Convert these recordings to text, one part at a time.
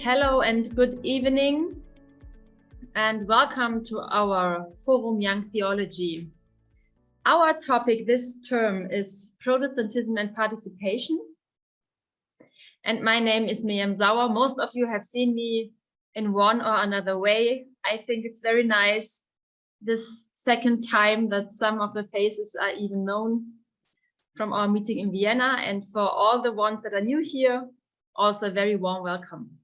Hello and good evening, and welcome to our Forum Young Theology. Our topic this term is Protestantism and Participation. And my name is Miriam Sauer. Most of you have seen me in one or another way. I think it's very nice this second time that some of the faces are even known from our meeting in Vienna. And for all the ones that are new here, also a very warm welcome.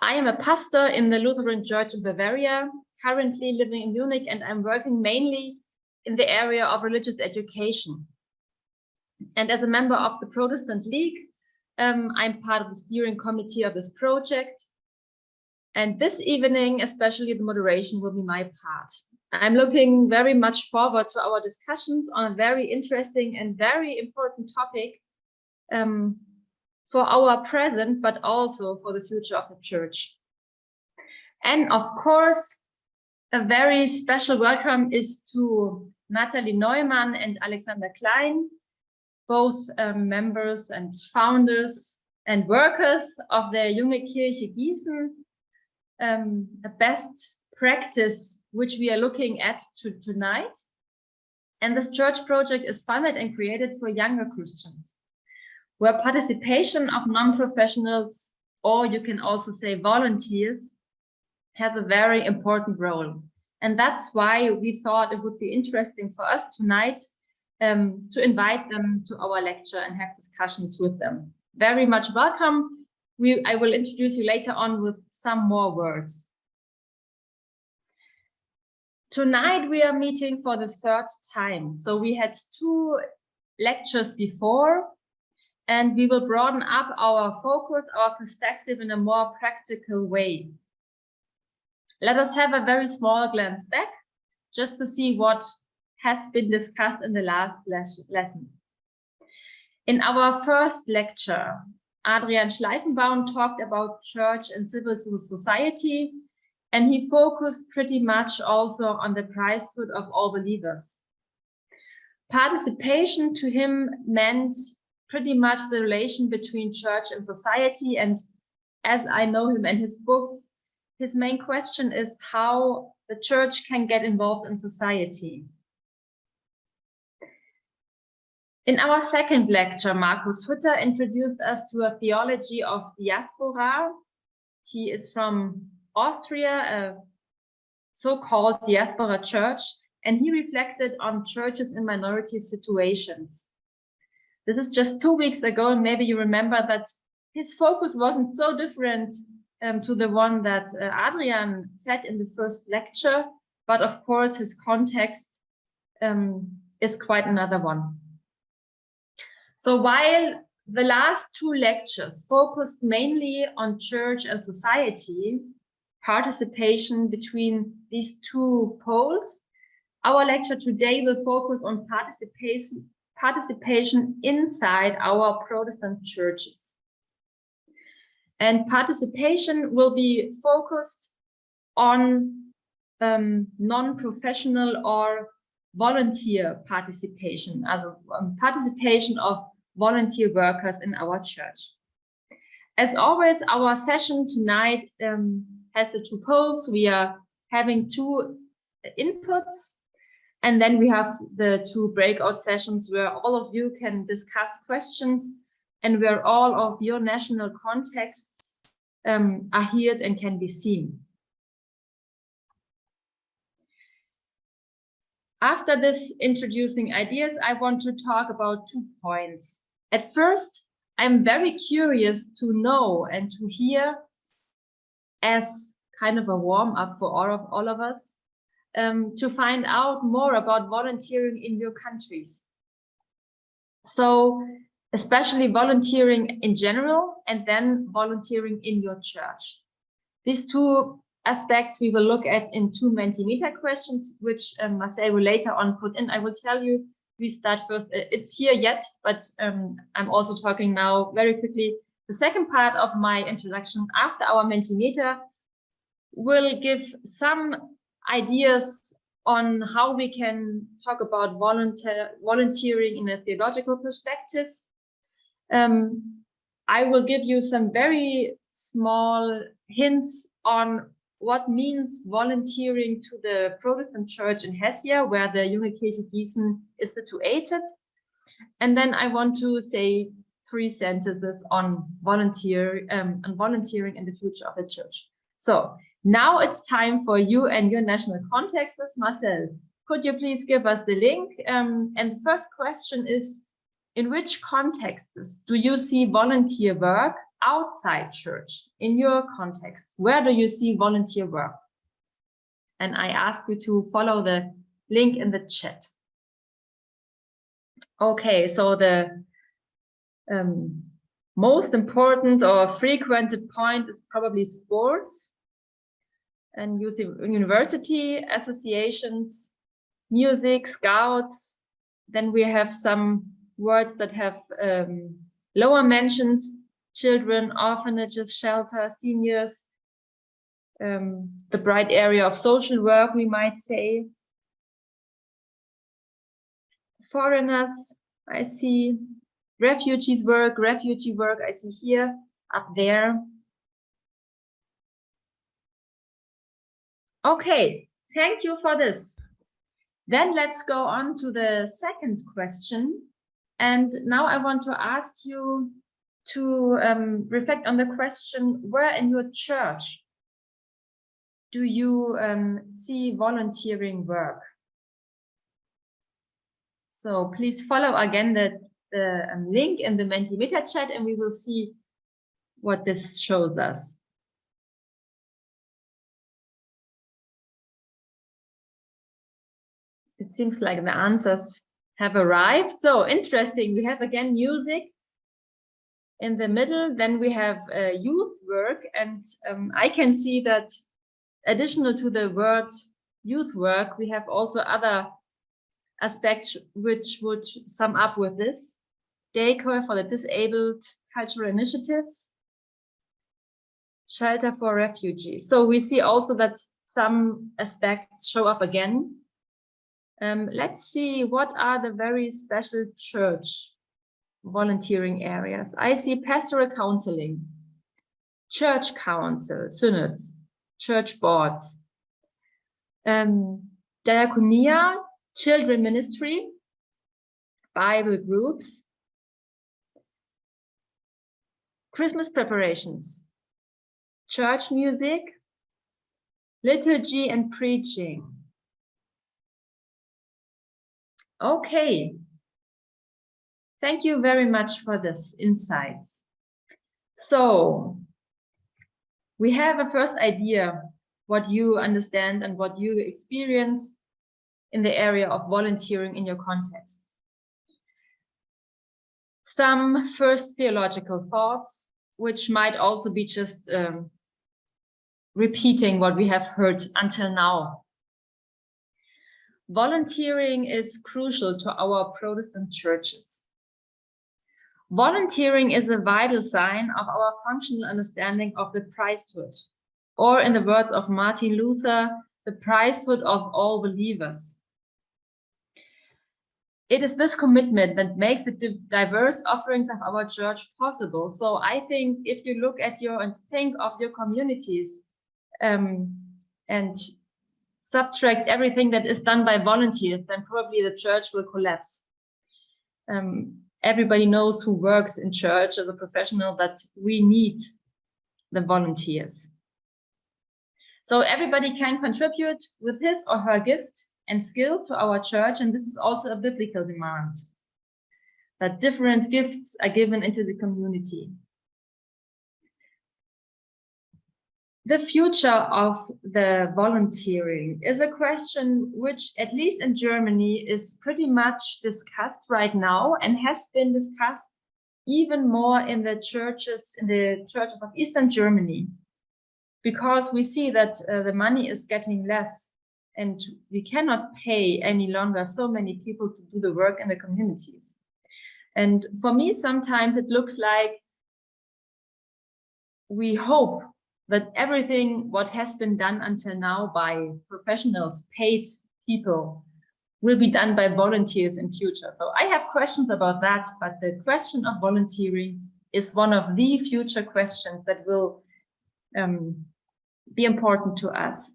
I am a pastor in the Lutheran Church in Bavaria, currently living in Munich, and I'm working mainly in the area of religious education. And as a member of the Protestant League, I'm part of the steering committee of this project. And this evening, especially the moderation will be my part. I'm looking very much forward to our discussions on a very interesting and very important topic for our present, but also for the future of the church. And of course, a very special welcome is to Nathalie Neumann and Alexander Klein, both members and founders and workers of the Junge Kirche Gießen, a best practice which we are looking at tonight. And this church project is funded and created for younger Christians, where participation of non-professionals, or you can also say volunteers, has a very important role. And that's why we thought it would be interesting for us tonight to invite them to our lecture and have discussions with them. Very much welcome. I will introduce you later on with some more words. Tonight we are meeting for the third time. So we had 2 lectures before, and we will broaden up our focus, our perspective in a more practical way. Let us have a very small glance back, just to see what has been discussed in the last lesson. In our first lecture, Adrian Schleifenbaum talked about church and civil society, and he focused pretty much also on the priesthood of all believers. Participation to him meant pretty much the relation between church and society. And as I know him and his books, his main question is how the church can get involved in society. In our second lecture, Markus Hütter introduced us to a theology of diaspora. He is from Austria, a so-called diaspora church, and he reflected on churches in minority situations. This is just 2 weeks ago, and maybe you remember that his focus wasn't so different to the one that Adrian said in the first lecture, but of course his context is quite another one. So while the last 2 lectures focused mainly on church and society, participation between these 2 poles, our lecture today will focus on participation inside our Protestant churches. And participation will be focused on non-professional or volunteer participation, participation of volunteer workers in our church. As always, our session tonight has the 2 poles. We are having 2 inputs, and then we have the 2 breakout sessions where all of you can discuss questions and where all of your national contexts are heard and can be seen. After this introducing ideas, I want to talk about 2 points. At first, I'm very curious to know and to hear, as kind of a warm-up for all of us, to find out more about volunteering in your countries. So especially volunteering in general, and then volunteering in your church. These 2 aspects we will look at in 2 Mentimeter questions, which Marcel will later on put in. I will tell you, we start first, it's here yet, but I'm also talking now very quickly. The second part of my introduction after our Mentimeter will give some ideas on how we can talk about volunteering in a theological perspective. I will give you some very small hints on what means volunteering to the Protestant church in Hesse, where the Junge Kirche Gießen is situated. And then I want to say 3 sentences on volunteering in the future of the church. So now it's time for you and your national contexts. Marcel, could you please give us the link? And the first question is, in which contexts do you see volunteer work outside church? In your context, where do you see volunteer work? And I ask you to follow the link in the chat. Okay, so the most important or frequented point is probably sports and university associations, music, scouts. Then we have some words that have lower mentions: children, orphanages, shelter, seniors, the bright area of social work, we might say. Foreigners, I see. Refugee work, I see here, up there. Okay, thank you for this. Then let's go on to the second question. And now I want to ask you to reflect on the question, where in your church do you see volunteering work? So please follow again the link in the Mentimeter chat, and we will see what this shows us. It seems like the answers have arrived. So interesting. We have again music in the middle. Then we have youth work, and I can see that additional to the word youth work, we have also other aspects which would sum up with this: daycare for the disabled, cultural initiatives, shelter for refugees. So we see also that some aspects show up again. Let's see, what are the very special church volunteering areas? I see pastoral counseling, church council, synods, church boards, diaconia, children ministry, Bible groups, Christmas preparations, church music, liturgy and preaching. Okay, thank you very much for this insights. So we have a first idea what you understand and what you experience in the area of volunteering in your context. Some first theological thoughts, which might also be just repeating what we have heard until now. Volunteering is crucial to our Protestant churches. Volunteering is a vital sign of our functional understanding of the priesthood, or in the words of Martin Luther, the priesthood of all believers. It is this commitment that makes the diverse offerings of our church possible. So I think if you look at your and think of your communities and subtract everything that is done by volunteers, then probably the church will collapse. Everybody knows who works in church as a professional that we need the volunteers. So everybody can contribute with his or her gift and skill to our church, and this is also a biblical demand, that different gifts are given into the community. The future of the volunteering is a question which, at least in Germany, is pretty much discussed right now and has been discussed even more in the churches of Eastern Germany, because we see that the money is getting less and we cannot pay any longer so many people to do the work in the communities. And for me, sometimes it looks like we hope that everything what has been done until now by professionals, paid people, will be done by volunteers in future. So I have questions about that, but the question of volunteering is one of the future questions that will be important to us.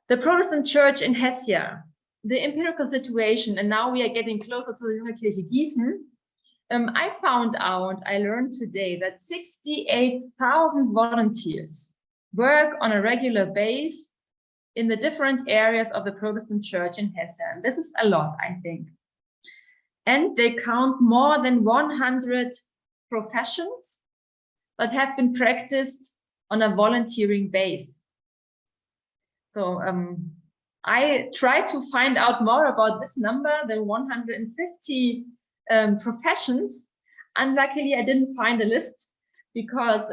The Protestant Church in Hesse, the empirical situation, and now we are getting closer to the Junge Kirche Gießen. I learned today that 68,000 volunteers work on a regular basis in the different areas of the Protestant Church in Hesse. And this is a lot, I think. And they count more than 100 professions that have been practiced on a volunteering base. So I tried to find out more about this number, the 150 professions. Unluckily, I didn't find a list, because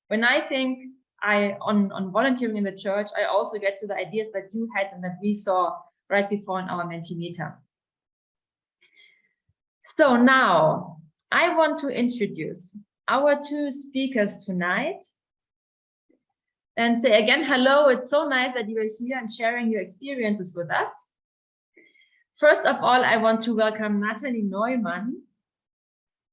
when I think on volunteering in the church, I also get to the ideas that you had and that we saw right before in our Mentimeter. So now I want to introduce our two speakers tonight and say again, hello. It's so nice that you are here and sharing your experiences with us. First of all, I want to welcome Nathalie Neumann.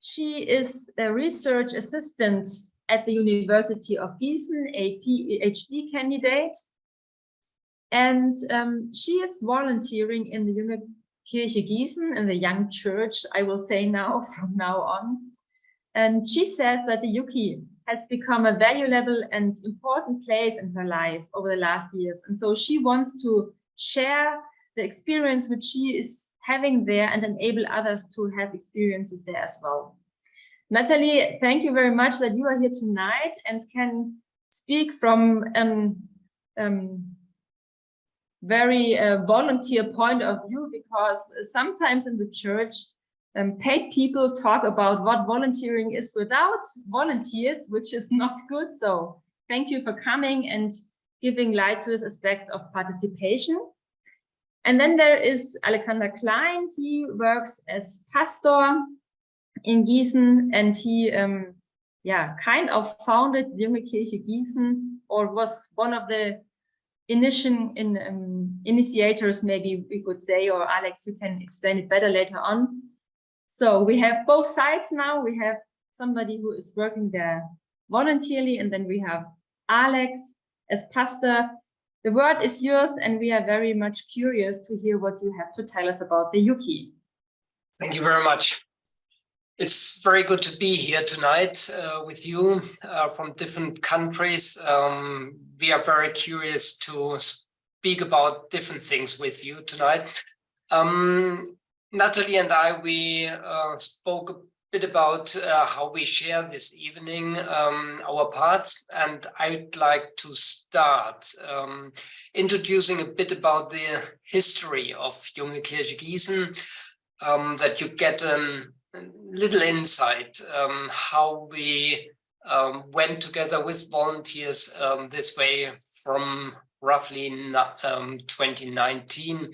She is a research assistant at the University of Gießen, a PhD candidate. And she is volunteering in the Junge Kirche Gießen, in the Young Church, I will say now, from now on. And she says that the YUKI has become a valuable and important place in her life over the last years. And so she wants to share the experience which she is having there and enable others to have experiences there as well. Nathalie, thank you very much that you are here tonight and can speak from very volunteer point of view, because sometimes in the church, paid people talk about what volunteering is without volunteers, which is not good. So thank you for coming and giving light to this aspect of participation. And then there is Alexander Klein. He works as pastor in Gießen, and he kind of founded Junge Kirche Gießen, or was one of the initiators, maybe we could say, or Alex, you can explain it better later on. So we have both sides now. We have somebody who is working there voluntarily, and then we have Alex as pastor. The word is yours, and we are very much curious to hear what you have to tell us about the YUKI. Thank you very much. It's very good to be here tonight with you from different countries. We are very curious to speak about different things with you tonight. Nathalie and I, we spoke a bit about how we share this evening our parts, and I'd like to start introducing a bit about the history of Junge Kirche Gießen, that you get a little insight how we went together with volunteers this way from roughly 2019,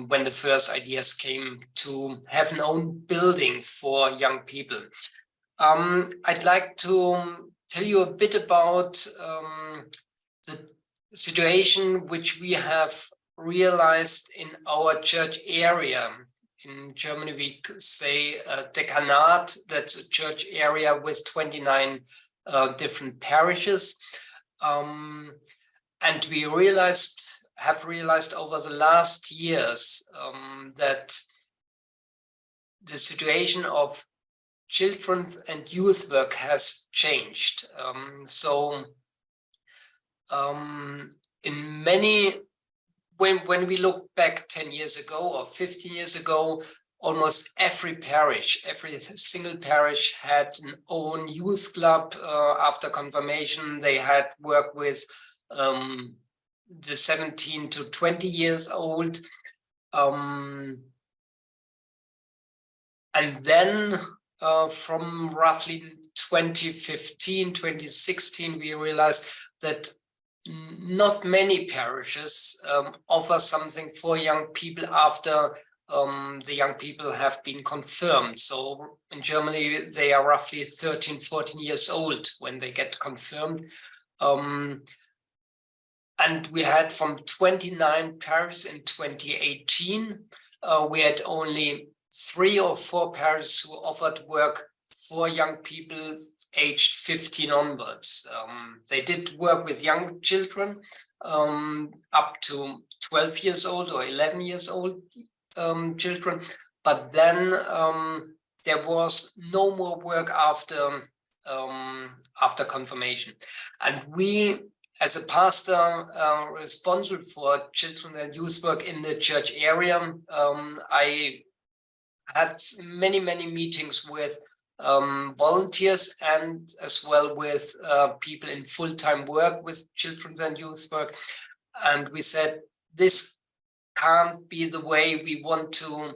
when the first ideas came to have an own building for young people. I'd like to tell you a bit about the situation which we have realized in our church area. In Germany, we say Dekanat, that's a church area with 29 different parishes. And we have realized over the last years that the situation of children and youth work has changed. In many, when we look back 10 years ago or 15 years ago, almost every parish, every single parish had an own youth club. After confirmation, they had work with the 17 to 20 years old. And then from roughly 2015, 2016, we realized that not many parishes offer something for young people after the young people have been confirmed. So in Germany, they are roughly 13, 14 years old when they get confirmed. And we had from 29 parishes in 2018, we had only 3 or 4 parishes who offered work for young people aged 15 onwards. They did work with young children up to 12 years old or 11 years old children, but then there was no more work after confirmation. And we, as a pastor responsible for children and youth work in the church area, I had many meetings with volunteers and as well with people in full-time work with children and youth work. And we said, this can't be the way we want to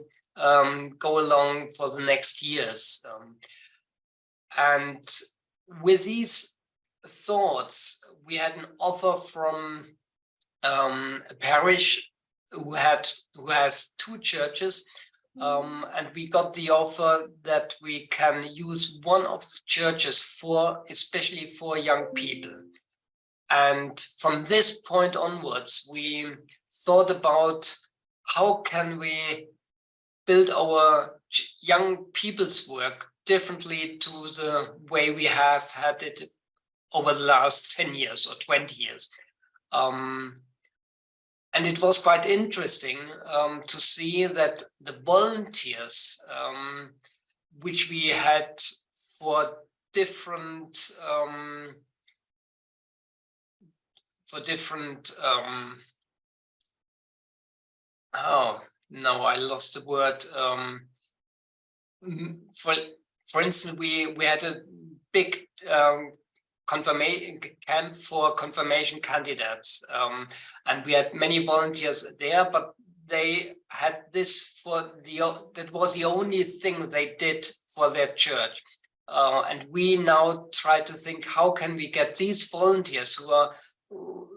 go along for the next years. And with these thoughts, we had an offer from a parish who has 2 churches, and we got the offer that we can use one of the churches especially for young people. And from this point onwards, we thought about how can we build our young people's work differently to the way we have had it over the last 10 years or 20 years. And it was quite interesting to see that the volunteers, which we had for different oh no, I lost the word. For instance, we had a big confirmation camp for confirmation candidates, and we had many volunteers there, but they had this that was the only thing they did for their church. And we now try to think, how can we get these volunteers who are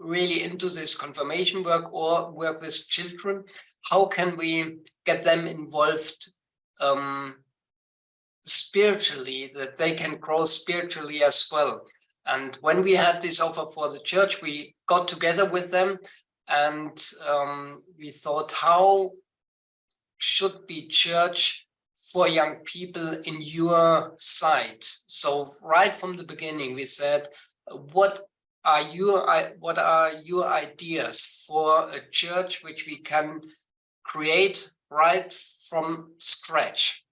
really into this confirmation work or work with children, how can we get them involved spiritually, that they can grow spiritually as well? And when we had this offer for the church, we got together with them and we thought, how should be church for young people in your side? So right from the beginning, we said, what are your ideas for a church which we can create right from scratch?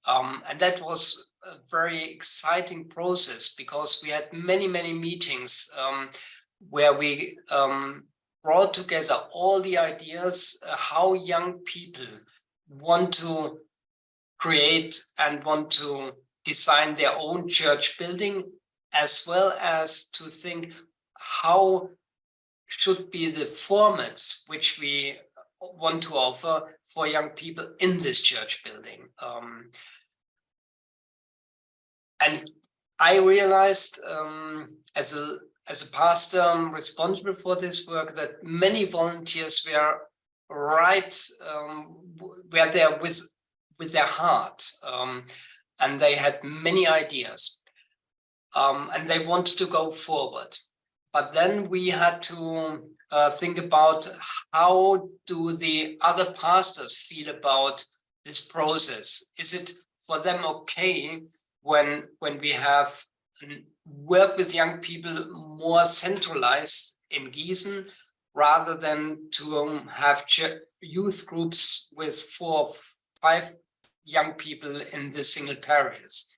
And that was a very exciting process, because we had many meetings where we brought together all the ideas how young people want to create and want to design their own church building, as well as to think how should be the formats which we want to offer for young people in this church building. And I realized as a pastor responsible for this work that many volunteers were there with their heart, and they had many ideas, and they wanted to go forward. But then we had to think about, how do the other pastors feel about this process? Is it for them okay when we have work with young people more centralized in Gießen, rather than to have youth groups with 4 or 5 young people in the single parishes?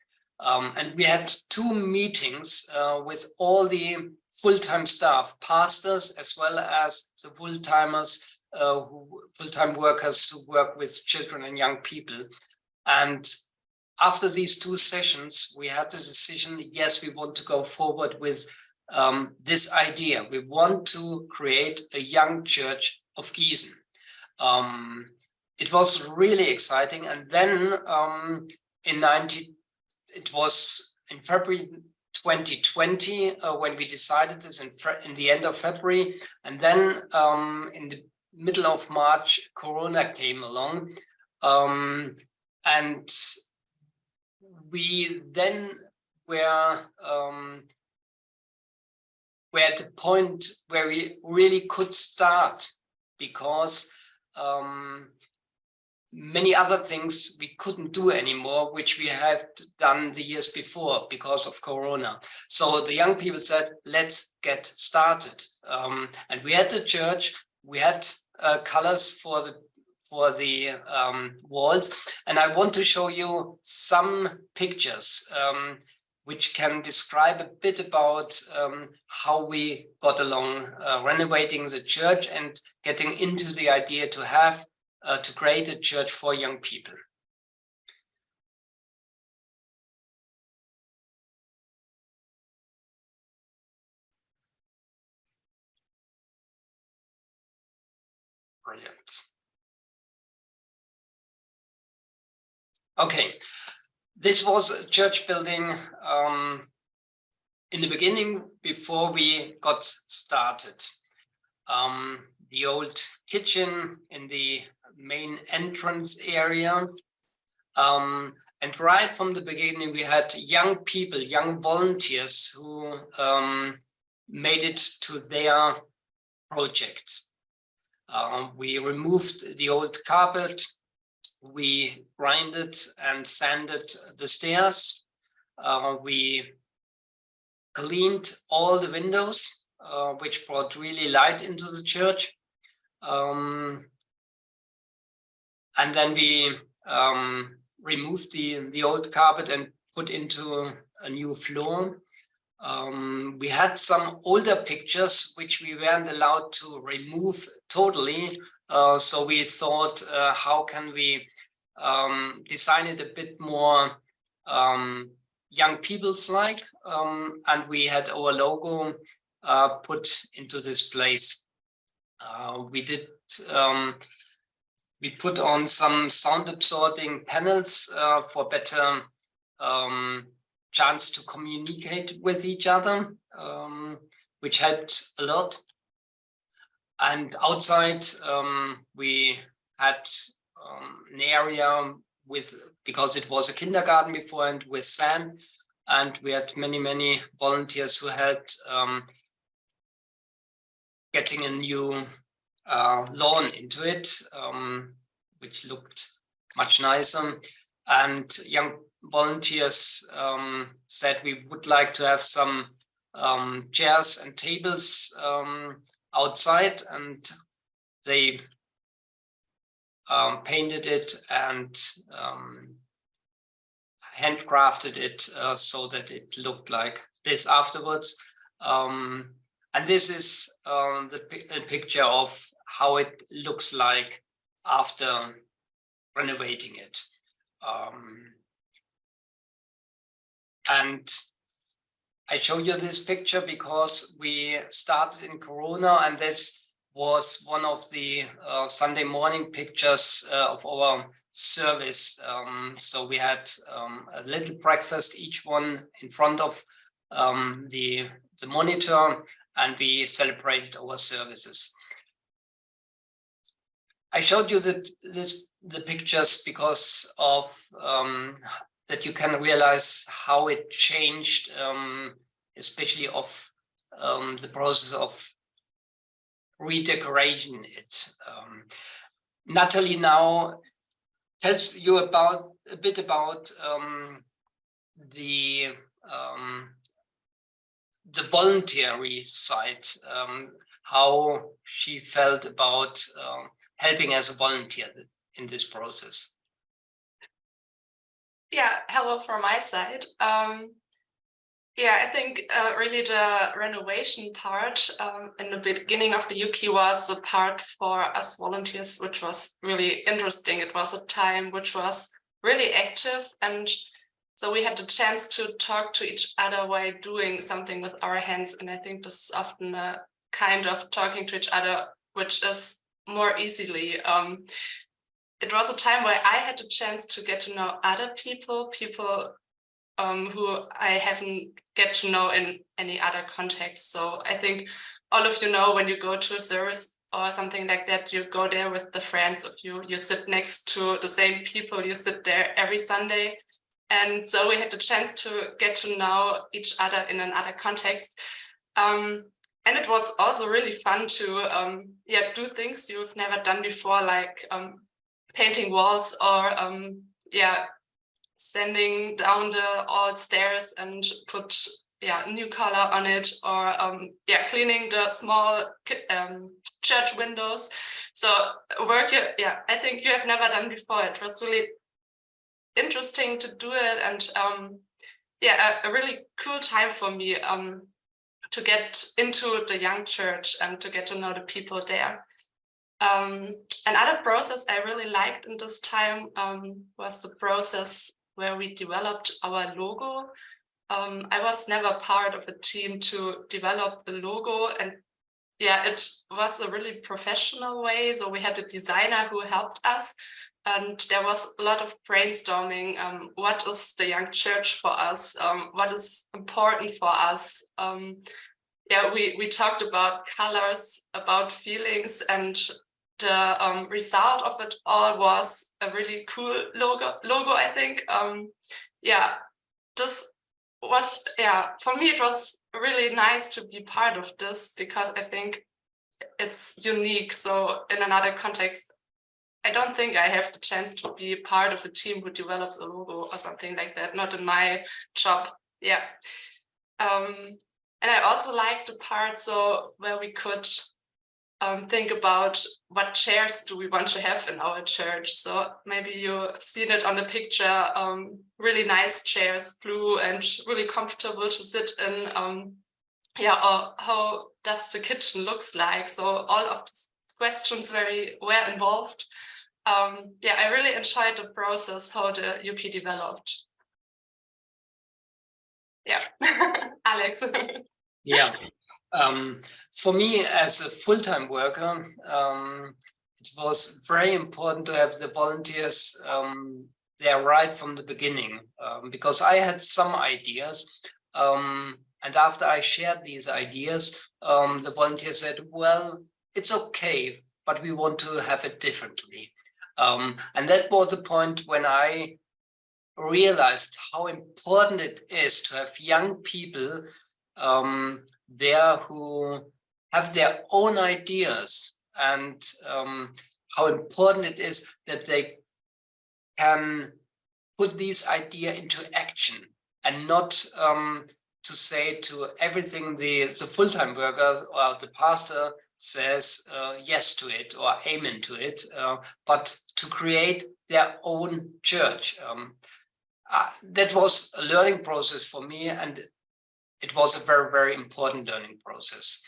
And we had 2 meetings with all the full-time staff, pastors, as well as the full-timers, full-time workers who work with children and young people. And after these 2 sessions, we had the decision, yes, we want to go forward with this idea. We want to create a young church of Gießen. It was really exciting. And then it was in February 2020 when we decided this, in the end of February. And then in the middle of March, Corona came along. And we then were at the point where we really could start, because many other things we couldn't do anymore, which we have done the years before because of Corona. So the young people said, let's get started. And we had the church, we had colors for the walls. And I want to show you some pictures which can describe a bit about how we got along renovating the church and getting into the idea to have to create a church for young people. Brilliant. Okay, this was a church building in the beginning before we got started. The old kitchen in the main entrance area. And right from the beginning, we had young people, young volunteers who made it to their projects. We removed the old carpet, we grinded and sanded the stairs, we cleaned all the windows, which brought really light into the church. And then we removed the old carpet and put into a new floor. We had some older pictures which we weren't allowed to remove totally. So we thought, how can we design it a bit more young people's like? And we had our logo put into this place. We put on some sound absorbing panels for better chance to communicate with each other, which helped a lot. And outside we had an area because it was a kindergarten before, and with sand, and we had many volunteers who helped getting a new lawn into it, which looked much nicer. And young volunteers said we would like to have some chairs and tables outside, and they painted it and handcrafted it so that it looked like this afterwards. And this is a picture of how it looks like after renovating it. And I show you this picture because we started in Corona, and this was one of the Sunday morning pictures of our service. So we had a little breakfast, each one in front of the monitor, and we celebrated our services. I showed you the pictures because of that you can realize how it changed, especially of the process of redecorating it. Nathalie now tells you a bit about the voluntary side, how she felt about helping as a volunteer in this process. Yeah, hello from my side. Yeah, I think really the renovation part in the beginning of the Yuki was a part for us volunteers, which was really interesting. It was a time which was really active, and so we had the chance to talk to each other while doing something with our hands. And I think this is often a kind of talking to each other, which is more easily. It was a time where I had the chance to get to know other people who I haven't get to know in any other context. So I think all of you know, when you go to a service or something like that, you go there with the friends of you. You sit next to the same people. You sit there every Sunday. And so we had the chance to get to know each other in another context. And it was also really fun to do things you've never done before, like painting walls or yeah, sanding down the old stairs and put new color on it, or yeah, cleaning the small church windows. So work, yeah, I think you have never done before. It was really interesting to do it, and yeah, a really cool time for me to get into the young church and to get to know the people there. Another process I really liked in this time was the process where we developed our logo. I was never part of a team to develop the logo, and yeah, it was a really professional way. So we had a designer who helped us, and there was a lot of brainstorming. What is the young church for us? What is important for us? Yeah, we talked about colors, about feelings, and the result of it all was a really cool logo, I think. Yeah, this was, yeah, for me, it was really nice to be part of this, because I think it's unique. So in another context, I don't think I have the chance to be part of a team who develops a logo or something like that, not in my job. Yeah. And I also liked the part where we could think about what chairs do we want to have in our church. So maybe you've seen it on the picture, really nice chairs, blue and really comfortable to sit in. Yeah, or how does the kitchen looks like? So all of these questions were involved. Yeah, I really enjoyed the process, how the UP developed. Yeah, Alex. Yeah. For me, as a full-time worker, it was very important to have the volunteers there right from the beginning, because I had some ideas. And after I shared these ideas, the volunteers said, well, it's okay, but we want to have it differently. And that was the point when I realized how important it is to have young people there who have their own ideas, and how important it is that they can put these ideas into action, and not to say to everything the full-time worker or the pastor says yes to it or amen to it, but to create their own church. That was a learning process for me, and it was a very, very important learning process.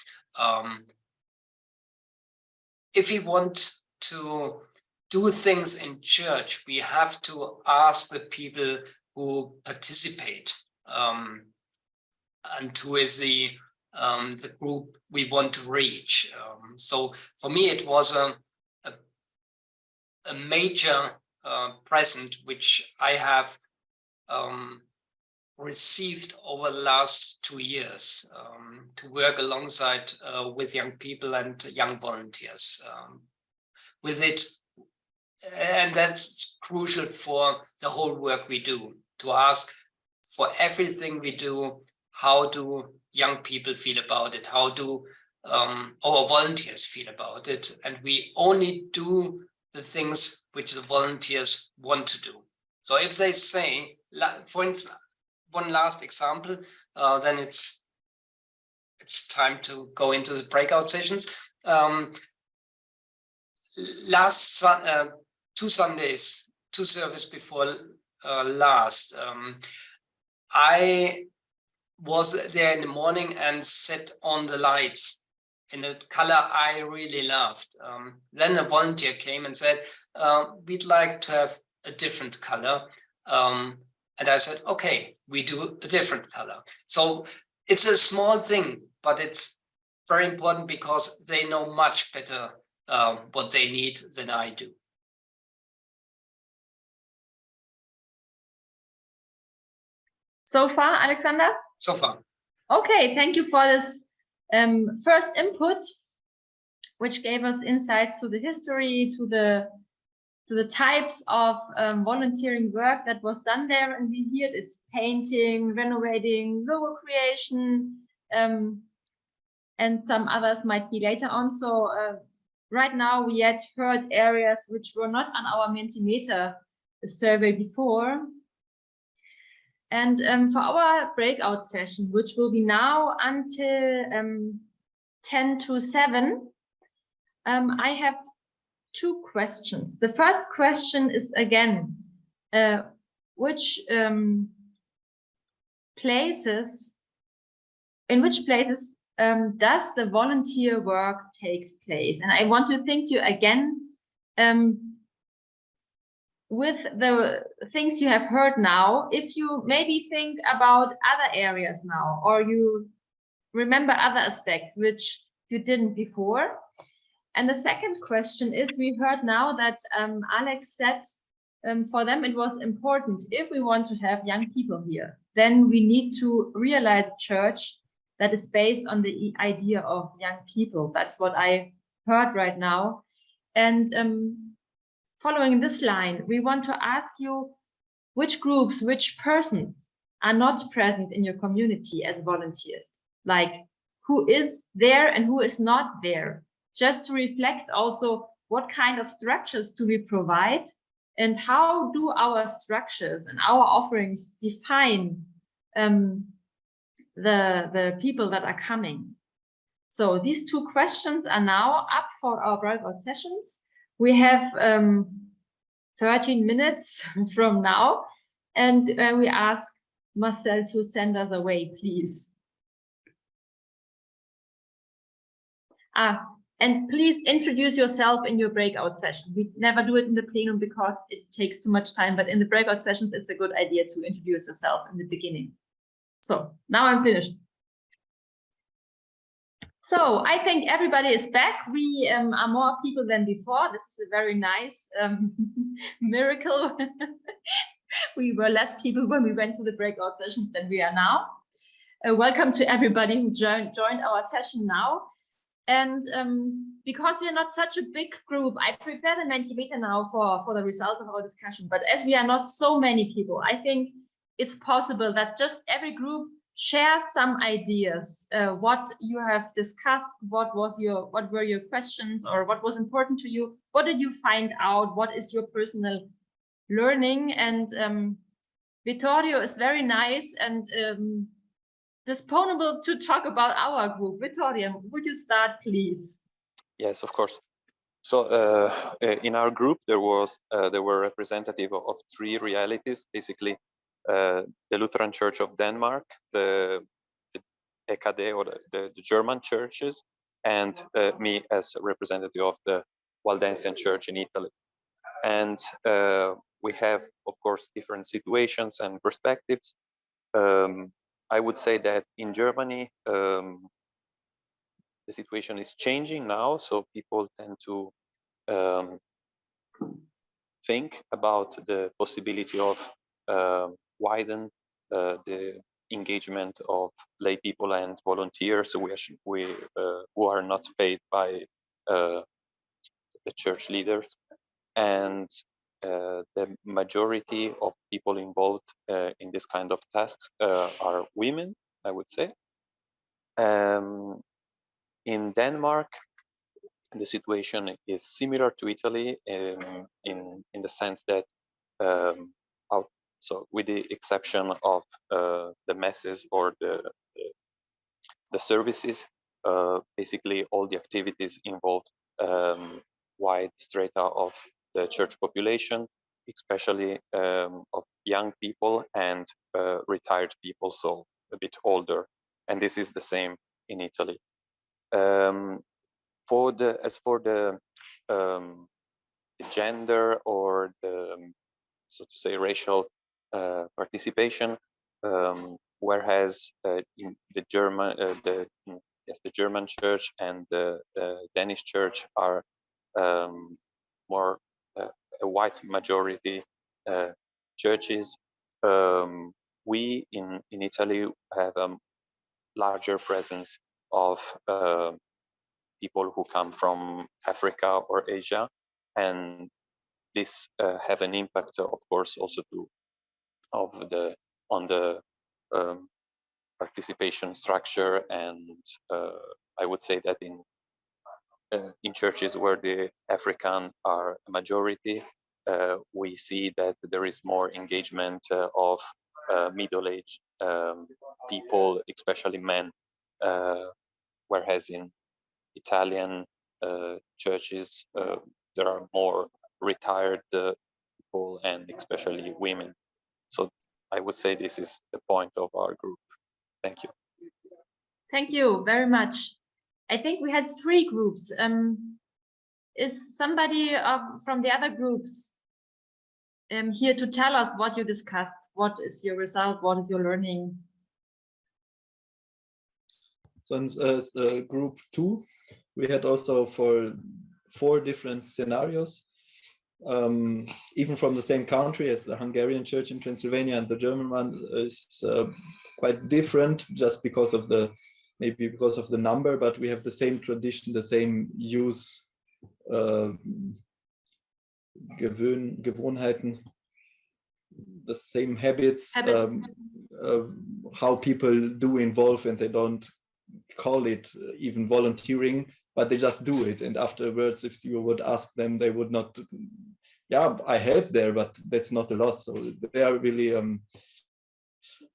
If we want to do things in church, we have to ask the people who participate, and who is the group we want to reach. So for me, it was a major present which I have received over the last 2 years, to work alongside with young people and young volunteers with it. And that's crucial for the whole work we do, to ask for everything we do, how do young people feel about it? How do our volunteers feel about it? And we only do the things which the volunteers want to do. So if they say, for instance, one last example, then it's time to go into the breakout sessions. Last 2 Sundays, 2 services before last, I was there in the morning and set on the lights in a color I really loved. Then a volunteer came and said, we'd like to have a different color. And I said, okay, we do a different color. So it's a small thing, but it's very important because they know much better what they need than I do. So far, Alexander? So far. Okay, thank you for this first input, which gave us insights to the history, to the types of volunteering work that was done there. And we heard it's painting, renovating, logo creation, and some others might be later on. So right now we yet heard areas which were not on our Mentimeter survey before. And for our breakout session, which will be now until 10 to 7, I have 2 questions. The first question is again, which places does the volunteer work takes place? And I want to thank you again with the things you have heard now. If you maybe think about other areas now, or you remember other aspects which you didn't before. And the second question is, we heard now that Alex said for them it was important, if we want to have young people here, then we need to realize a church that is based on the idea of young people. That's what I heard right now. And following this line, we want to ask you which groups, which persons are not present in your community as volunteers, like who is there and who is not there, just to reflect also what kind of structures do we provide and how do our structures and our offerings define the people that are coming. So these 2 questions are now up for our breakout sessions. We have 13 minutes from now, and we ask Marcel to send us away, please. And please introduce yourself in your breakout session. We never do it in the plenum because it takes too much time, but in the breakout sessions, it's a good idea to introduce yourself in the beginning. So now I'm finished. So I think everybody is back. We are more people than before. This is a very nice miracle. We were less people when we went to the breakout sessions than we are now. Welcome to everybody who joined our session now. And because we are not such a big group, I prepared a Mentimeter now for the result of our discussion. But as we are not so many people, I think it's possible that just every group shares some ideas, what you have discussed, what were your questions, or what was important to you, what did you find out, what is your personal learning. And Vittorio is very nice and disposable to talk about our group. Vittorio, would you start, please? Yes, of course. So in our group, there were representative of 3 realities, basically the Lutheran Church of Denmark, the EKD, or the German churches, and me as a representative of the Waldensian Church in Italy. And we have, of course, different situations and perspectives. I would say that in Germany, the situation is changing now, so people tend to think about the possibility of widen the engagement of lay people and volunteers who are not paid by the church leaders. And the majority of people involved in this kind of tasks are women, I would say. In Denmark, the situation is similar to Italy in the sense that, so with the exception of the masses or the services, basically all the activities involve wide strata of the church population, especially of young people and retired people, so a bit older. And this is the same in Italy. As for the gender or the, so to say, racial participation, whereas in the German church and the Danish church are more a white majority churches, we in Italy have a larger presence of people who come from Africa or Asia, and this have an impact, of course, also on the participation structure. And I would say that in in churches where the African are a majority, we see that there is more engagement of middle-aged people, especially men, whereas in Italian churches there are more retired people and especially women. So I would say this is the point of our group. Thank you. Thank you very much. I think we had 3 groups. Is somebody from the other groups here to tell us what you discussed? What is your result? What is your learning? So in group 2, we had also for 4 different scenarios, even from the same country as the Hungarian church in Transylvania, and the German one is quite different just because of maybe because of the number, but we have the same tradition, the same use, Gewohnheiten, the same habits. How people do involve, and they don't call it even volunteering, but they just do it. And afterwards, if you would ask them, they would not, yeah, I help there, but that's not a lot. So they are really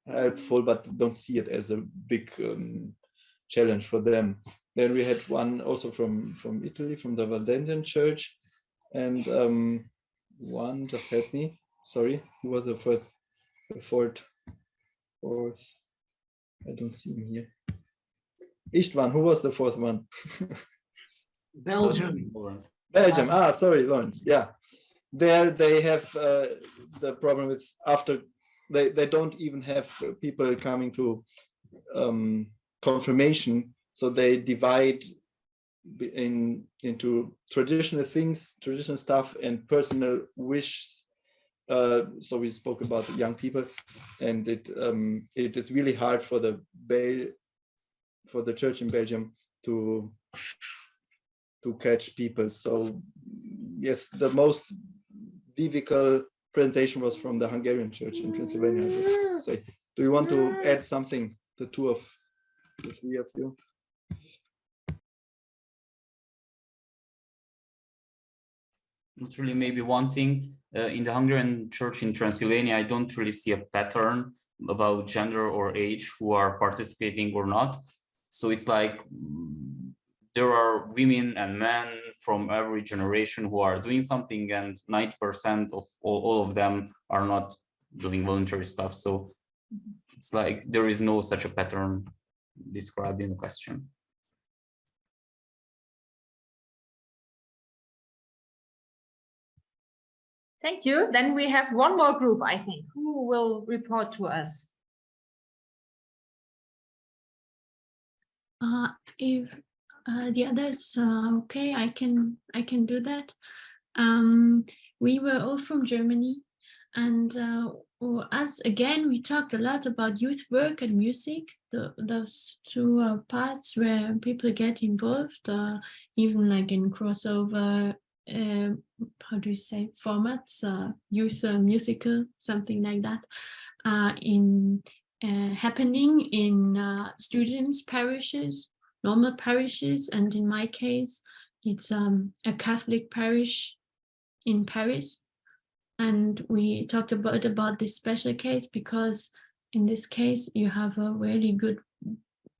helpful, but don't see it as a big challenge for them. Then we had one also from Italy, from the Valdensian church, and one, just help me, sorry, who was the fourth? I don't see him here. Istvan, who was the 4th one? Belgium. Belgium. Ah, sorry, Lawrence. Yeah, there they have the problem with after they don't even have people coming to confirmation, so they divide into traditional things, traditional stuff, and personal wishes. So we spoke about young people, and it is really hard for the church in Belgium to catch people. So yes, the most vivical presentation was from the Hungarian church in Transylvania, I would say. Do you want to add something, the 3 of you? Not really, maybe one thing. In the Hungarian church in Transylvania, I don't really see a pattern about gender or age who are participating or not. So it's like there are women and men from every generation who are doing something, and 90% of all of them are not doing voluntary stuff. So it's like there is no such a pattern described in the question. Thank you. Then we have one more group, I think. Who will report to us? If the others, okay, I can do that. We were all from Germany, and us again, we talked a lot about youth work and music. Those 2 parts where people get involved, even like in crossover. How do you say, formats, youth musical, something like that, happening in students' parishes, normal parishes, and in my case, it's a Catholic parish in Paris. And we talked about this special case because in this case you have a really good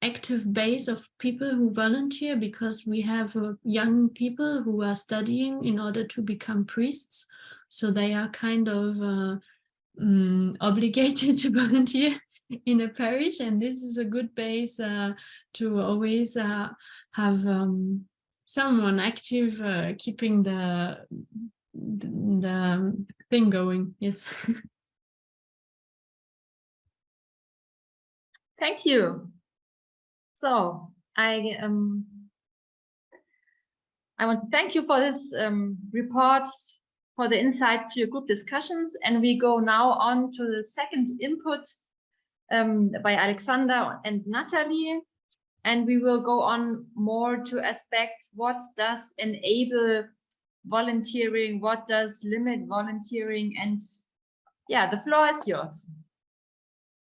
active base of people who volunteer, because we have young people who are studying in order to become priests, so they are kind of obligated to volunteer in a parish, and this is a good base to always have someone active keeping the thing going. Yes. Thank you. So I want to thank you for this report, for the insight to your group discussions, and we go now on to the second input by Alexander and Nathalie, and we will go on more to aspects: what does enable volunteering, what does limit volunteering, and yeah, the floor is yours.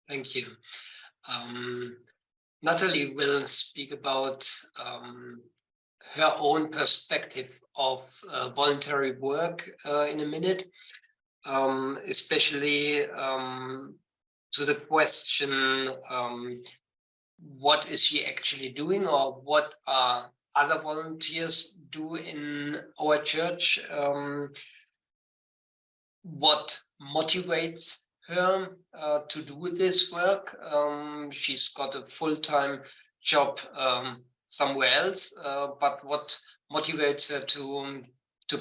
Thank you. Nathalie will speak about her own perspective of voluntary work in a minute, especially to the question, what is she actually doing, or what are other volunteers do in our church? What motivates her to do this work? She's got a full-time job somewhere else, but what motivates her to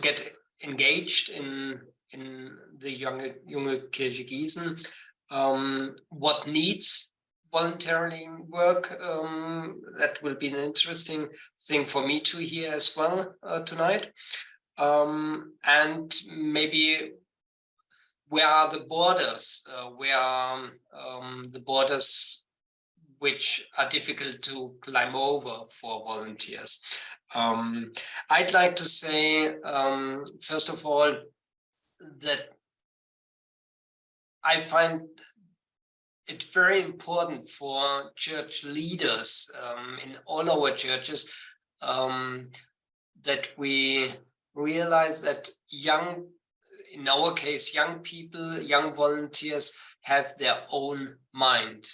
get engaged in the Junge Kirche Gießen? What needs volunteering work? That will be an interesting thing for me to hear as well tonight. And maybe where are the borders? Where are the borders which are difficult to climb over for volunteers? I'd like to say, first of all, that I find it very important for church leaders in all our churches that we realize that in our case, young people, young volunteers have their own mind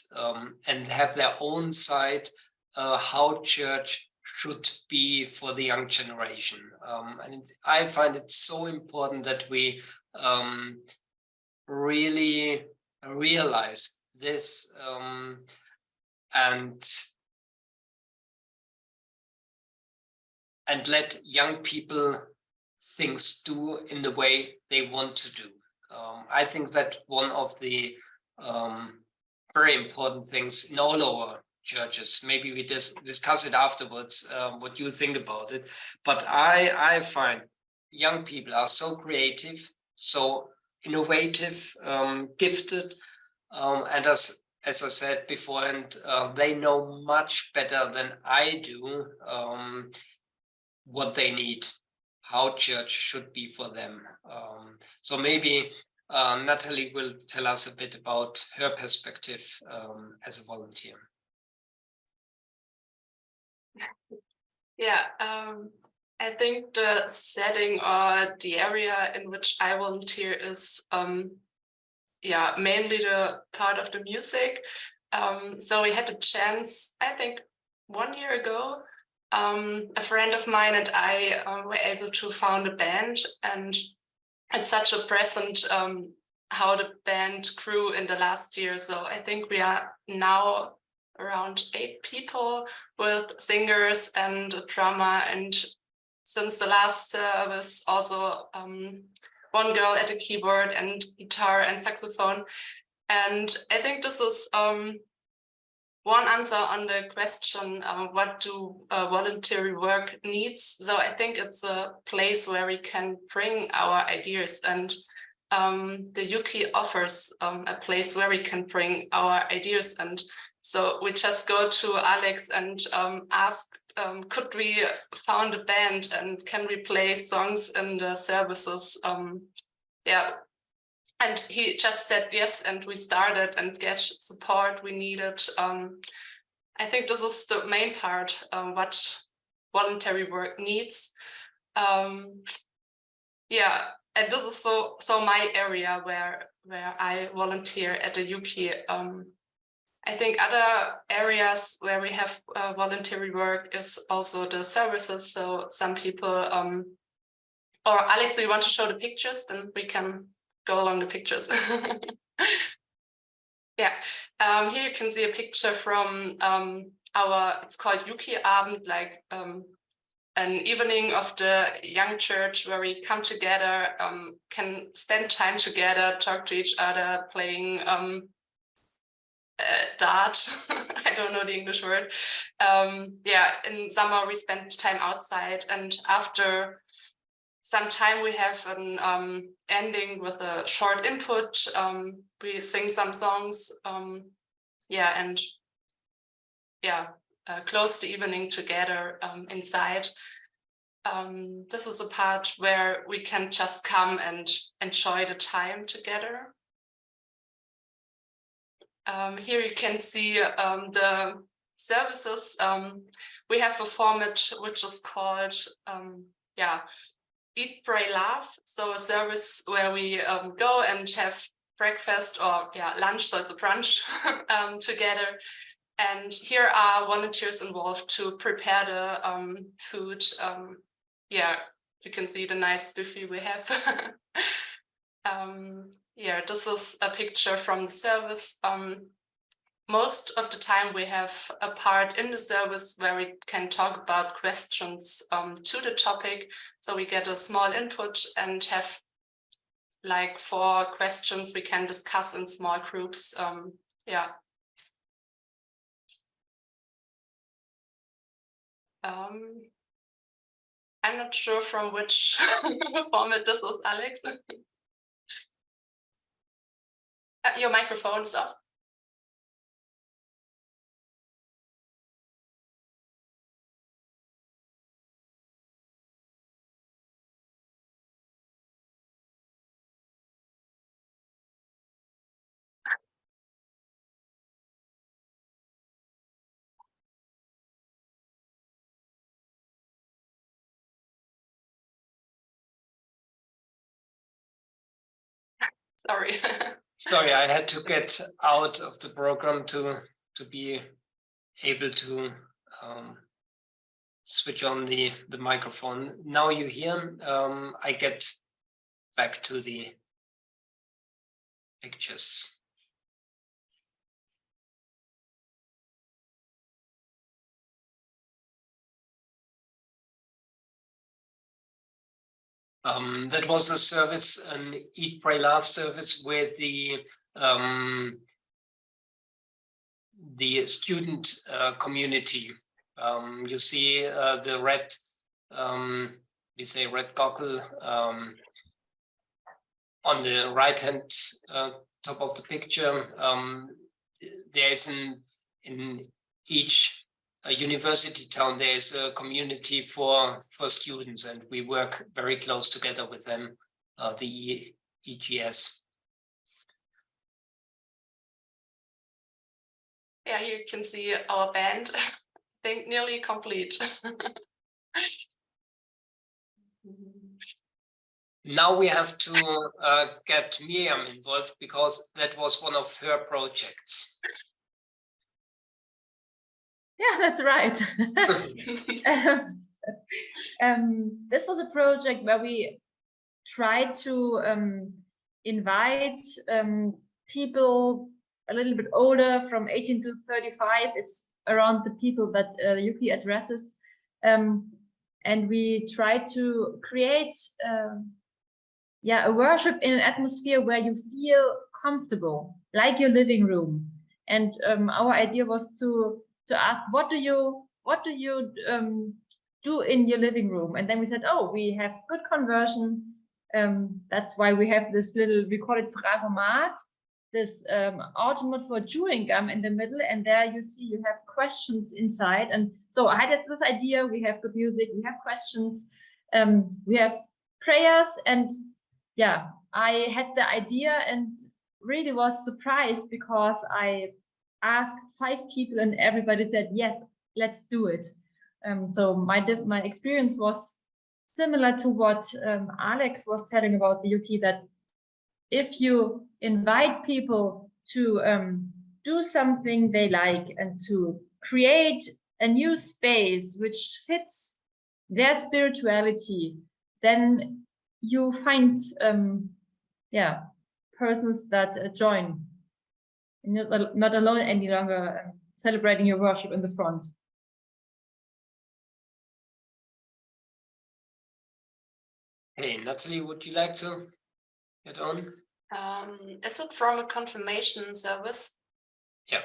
and have their own side how church should be for the young generation. And I find it so important that we really realize this and let young people things do in the way they want to do. I think that one of the very important things in all our churches, maybe we discuss it afterwards, what you think about it, but I find young people are so creative, so innovative, gifted, and as I said before, and they know much better than I do what they need, how church should be for them. So maybe Nathalie will tell us a bit about her perspective as a volunteer. Yeah, I think the setting or the area in which I volunteer is mainly the part of the music. So we had the chance, I think 1 year ago, a friend of mine and I were able to found a band, and it's such a present how the band grew in the last year. So I think we are now around 8 people with singers and a drummer, and since the last service also 1 girl at the keyboard and guitar and saxophone. And I think this is one answer on the question, what do voluntary work needs? So I think it's a place where we can bring our ideas, and the UK offers a place where we can bring our ideas. And so we just go to Alex and ask, could we found a band and can we play songs in the services? And he just said yes, and we started and get support we needed. I think this is the main part, what voluntary work needs. And this is so my area where I volunteer at the UK. I think other areas where we have voluntary work is also the services. So some people, or Alex, do you want to show the pictures? Then we can go along the pictures. Yeah, here you can see a picture from it's called UK Abend, like an evening of the young church where we come together, can spend time together, talk to each other, playing dart. I don't know the English word. In summer we spend time outside, and after some time we have an ending with a short input. We sing some songs, close the evening together inside. This is a part where we can just come and enjoy the time together. Here you can see the services we have a format which is called Eat, Pray, Laugh. So a service where we go and have breakfast or lunch, so it's a brunch together. And here are volunteers involved to prepare the food. You can see the nice buffet we have. This is a picture from the service. Most of the time we have a part in the service where we can talk about questions to the topic. So we get a small input and have like 4 questions we can discuss in small groups. I'm not sure from which format this is, Alex. Your microphone's up. Sorry. Sorry, I had to get out of the program to be able to switch on the microphone. Now you hear, I get back to the pictures. That was a service, an Eat, Pray, Laugh service where the student community. You see the red, we say red goggle on the right hand top of the picture. There is in each university town, there is a community for students, and we work very close together with them, the EGS. Yeah, you can see our band, I think nearly complete. Now we have to get Miriam involved because that was one of her projects. Yeah, that's right. This was a project where we tried to invite people a little bit older, from 18 to 35. It's around the people that UP addresses. And we tried to create a worship in an atmosphere where you feel comfortable, like your living room. And our idea was to ask, what do you do in your living room? And then we said, oh, we have good conversion. That's why we have this little, we call it Programm, this automat for chewing gum in the middle, and there you see you have questions inside. And so I had this idea, we have good music, we have questions, we have prayers, and I had the idea and really was surprised because I asked 5 people and everybody said, yes, let's do it. So my experience was similar to what Alex was telling about the UK, that if you invite people to do something they like and to create a new space which fits their spirituality, then you find persons that join. Not alone any longer celebrating your worship in the front. Hey, Natalie, would you like to get on? Is it from a confirmation service? Yeah.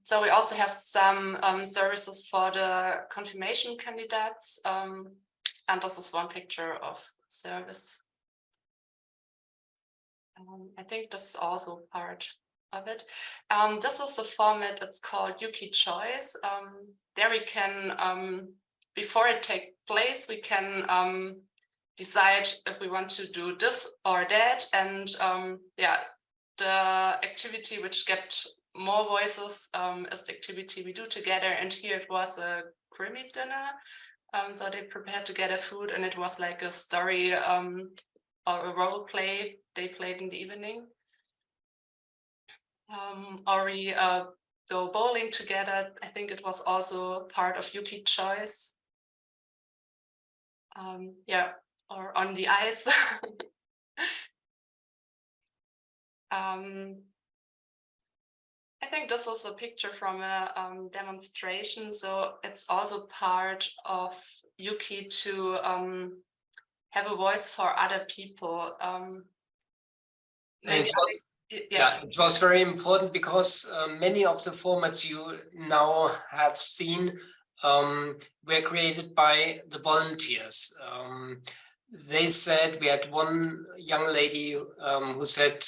So we also have some services for the confirmation candidates, and this is one picture of service. I think this is also part of it. This is a format, it's called UK Choice. There we can, before it takes place, we can decide if we want to do this or that. And the activity which get more voices is the activity we do together. And here it was a Creamy dinner. So they prepared together food, and it was like a story or a role play they played in the evening. Or we go bowling together. I think it was also part of Yuki choice. Yeah, or on the ice. I think this is a picture from a demonstration. So it's also part of Yuki to have a voice for other people. It was very important because many of the formats you now have seen were created by the volunteers. They said, we had one young lady who said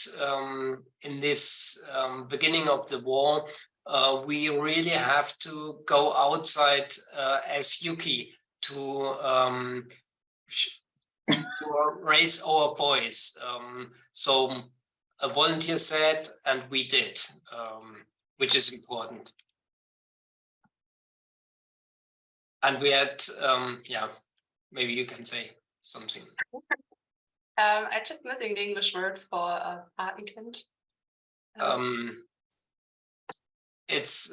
in this beginning of the war, we really have to go outside as Yuki to raise our voice. So a volunteer said, and we did, which is important. And we had, yeah, maybe you can say something. I just missing the English word for Patenkind. It's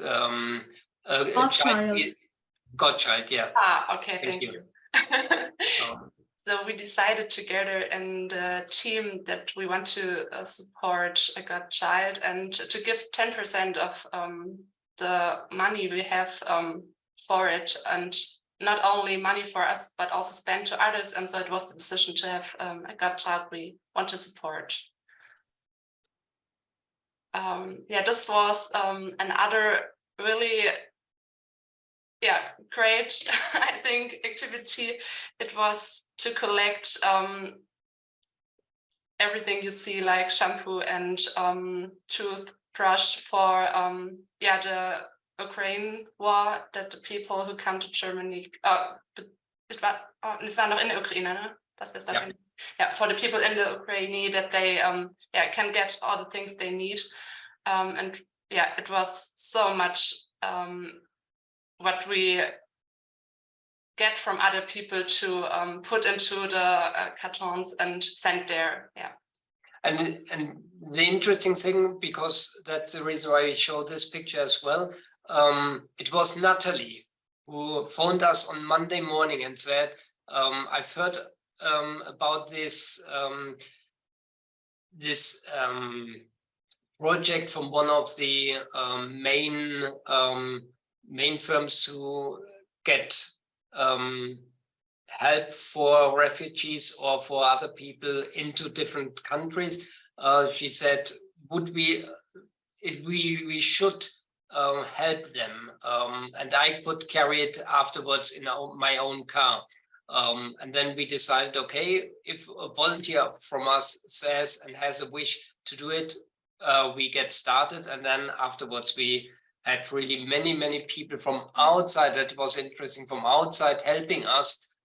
Godchild. Godchild, yeah. Okay, thank you. So we decided together in the team that we want to support a Godchild and to give 10% of the money we have for it, and not only money for us, but also spend to others. And so it was the decision to have a Godchild we want to support. Yeah, this was another really great, I think, activity. It was to collect everything you see, like shampoo and toothbrush for the Ukraine war, that the people who come to Germany, es war noch in der Ukraine, ne? Das wir starting. Yeah, for the people in the Ukraine, that they can get all the things they need. And yeah, it was so much what we get from other people to put into the cartons and send there. Yeah. And the interesting thing, because that's the reason why we show this picture as well, it was Natalie who phoned us on Monday morning and said, I've heard about this project from one of the main firms who get help for refugees or for other people into different countries. She said, we should help them, and I could carry it afterwards in my own car. And then we decided, okay, if a volunteer from us says and has a wish to do it, we get started. And then afterwards we had really many people from outside. That was interesting, from outside helping us.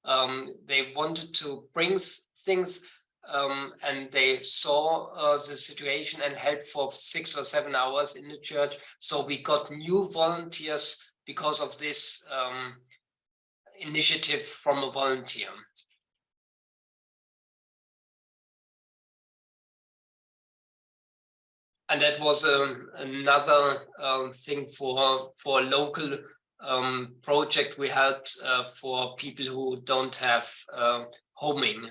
They wanted to bring things, and they saw the situation and helped for 6 or 7 hours in the church. So we got new volunteers because of this initiative from a volunteer. And that was another thing for a local project we helped for people who don't have homing,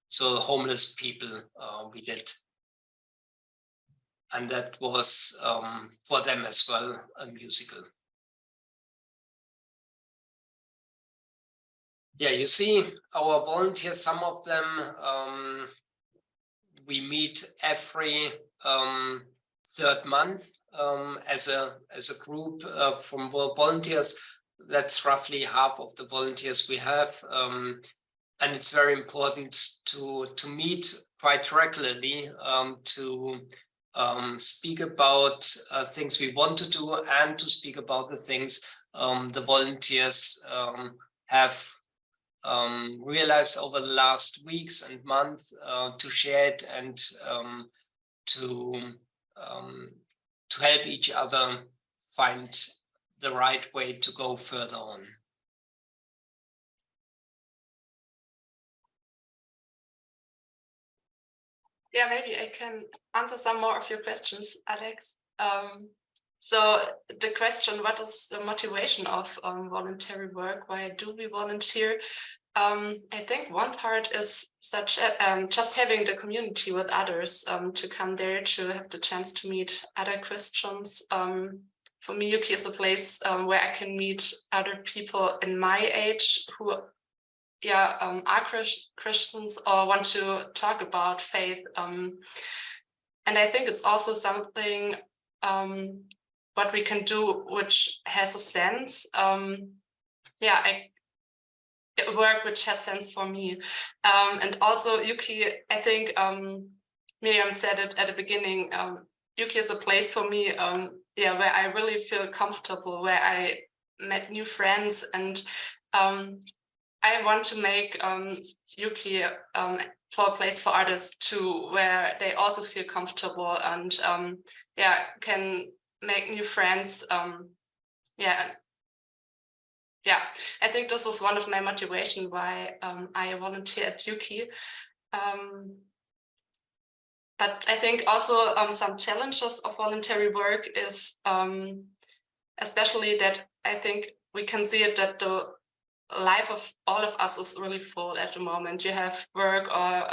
so homeless people we did. And that was for them as well, a musical. Yeah, you see our volunteers, some of them we meet every 3rd month as a group from volunteers. That's roughly half of the volunteers we have, and it's very important to meet quite regularly to speak about things we want to do and to speak about the things the volunteers have realized over the last weeks and months, to share it and to to help each other find the right way to go further on. Yeah, maybe I can answer some more of your questions, Alex. So the question, what is the motivation of voluntary work? Why do we volunteer? I think one part is just having the community with others, to come there, to have the chance to meet other Christians. For me, UK is a place where I can meet other people in my age who are Christians or want to talk about faith. And I think it's also something what we can do which has a sense. Work which has sense for me. And also UK, I think Miriam said it at the beginning, UK is a place for me where I really feel comfortable, where I met new friends, and I want to make UK for a place for others too, where they also feel comfortable and can make new friends. I think this is one of my motivation why I volunteer at UK. But I think also some challenges of voluntary work is especially that I think we can see it that the life of all of us is really full at the moment. You have work, or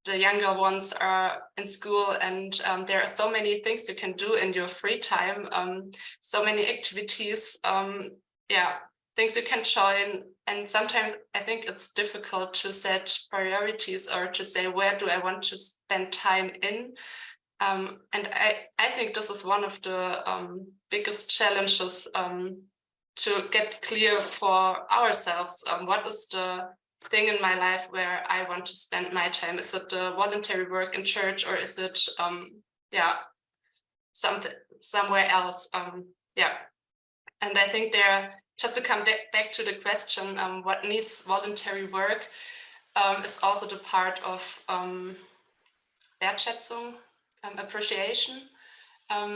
the younger ones are in school, and there are so many things you can do in your free time, so many activities, things you can join. And sometimes I think it's difficult to set priorities or to say, where do I want to spend time in? And I think this is one of the biggest challenges, to get clear for ourselves. What is the thing in my life where I want to spend my time? Is it the voluntary work in church, or is it somewhere else? And I think just to come back to the question, what needs voluntary work, is also the part of Wertschätzung, appreciation.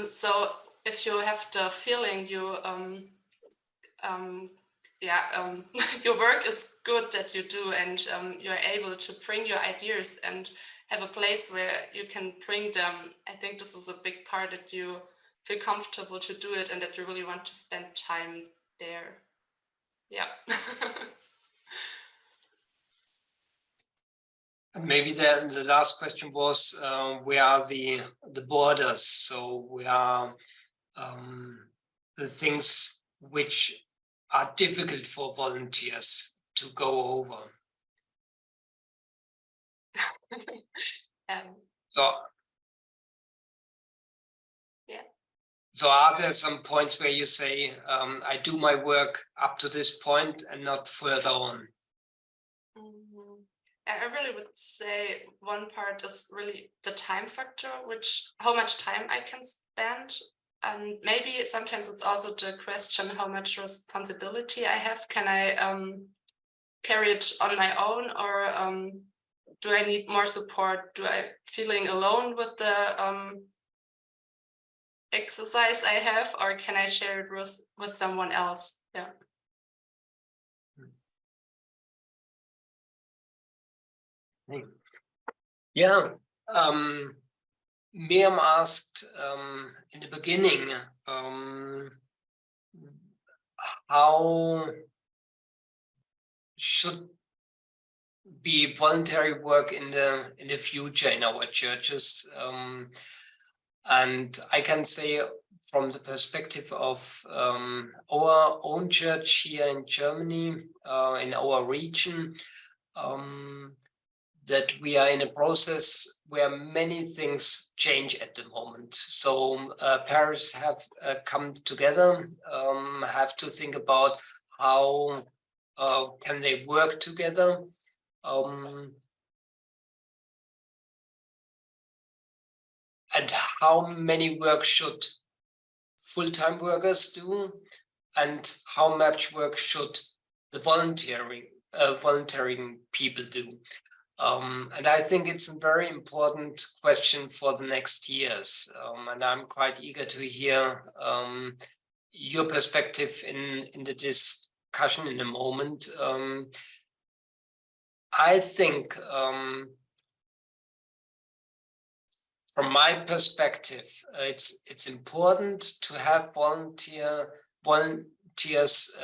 So if you have the feeling your work is good that you do, and you're able to bring your ideas and have a place where you can bring them, I think this is a big part, that you feel comfortable to do it and that you really want to spend time there. Yeah. Maybe the last question was, where are the borders? So where are the things which are difficult for volunteers to go over? So are there some points where you say, I do my work up to this point and not further on? I really would say one part is really the time factor, how much time I can spend. And maybe sometimes it's also the question, how much responsibility I have. Can I carry it on my own, or do I need more support? Do I feeling alone with the exercise I have, or can I share it with someone else? Miriam asked in the beginning, how should be voluntary work in the future in our churches? And I can say, from the perspective of our own church here in Germany, in our region, that we are in a process where many things change at the moment. So parish have come together, have to think about how can they work together. And how many work should full-time workers do, and how much work should the volunteering people do? And I think it's a very important question for the next years. And I'm quite eager to hear your perspective in the discussion in a moment. I think from my perspective, it's important to have volunteers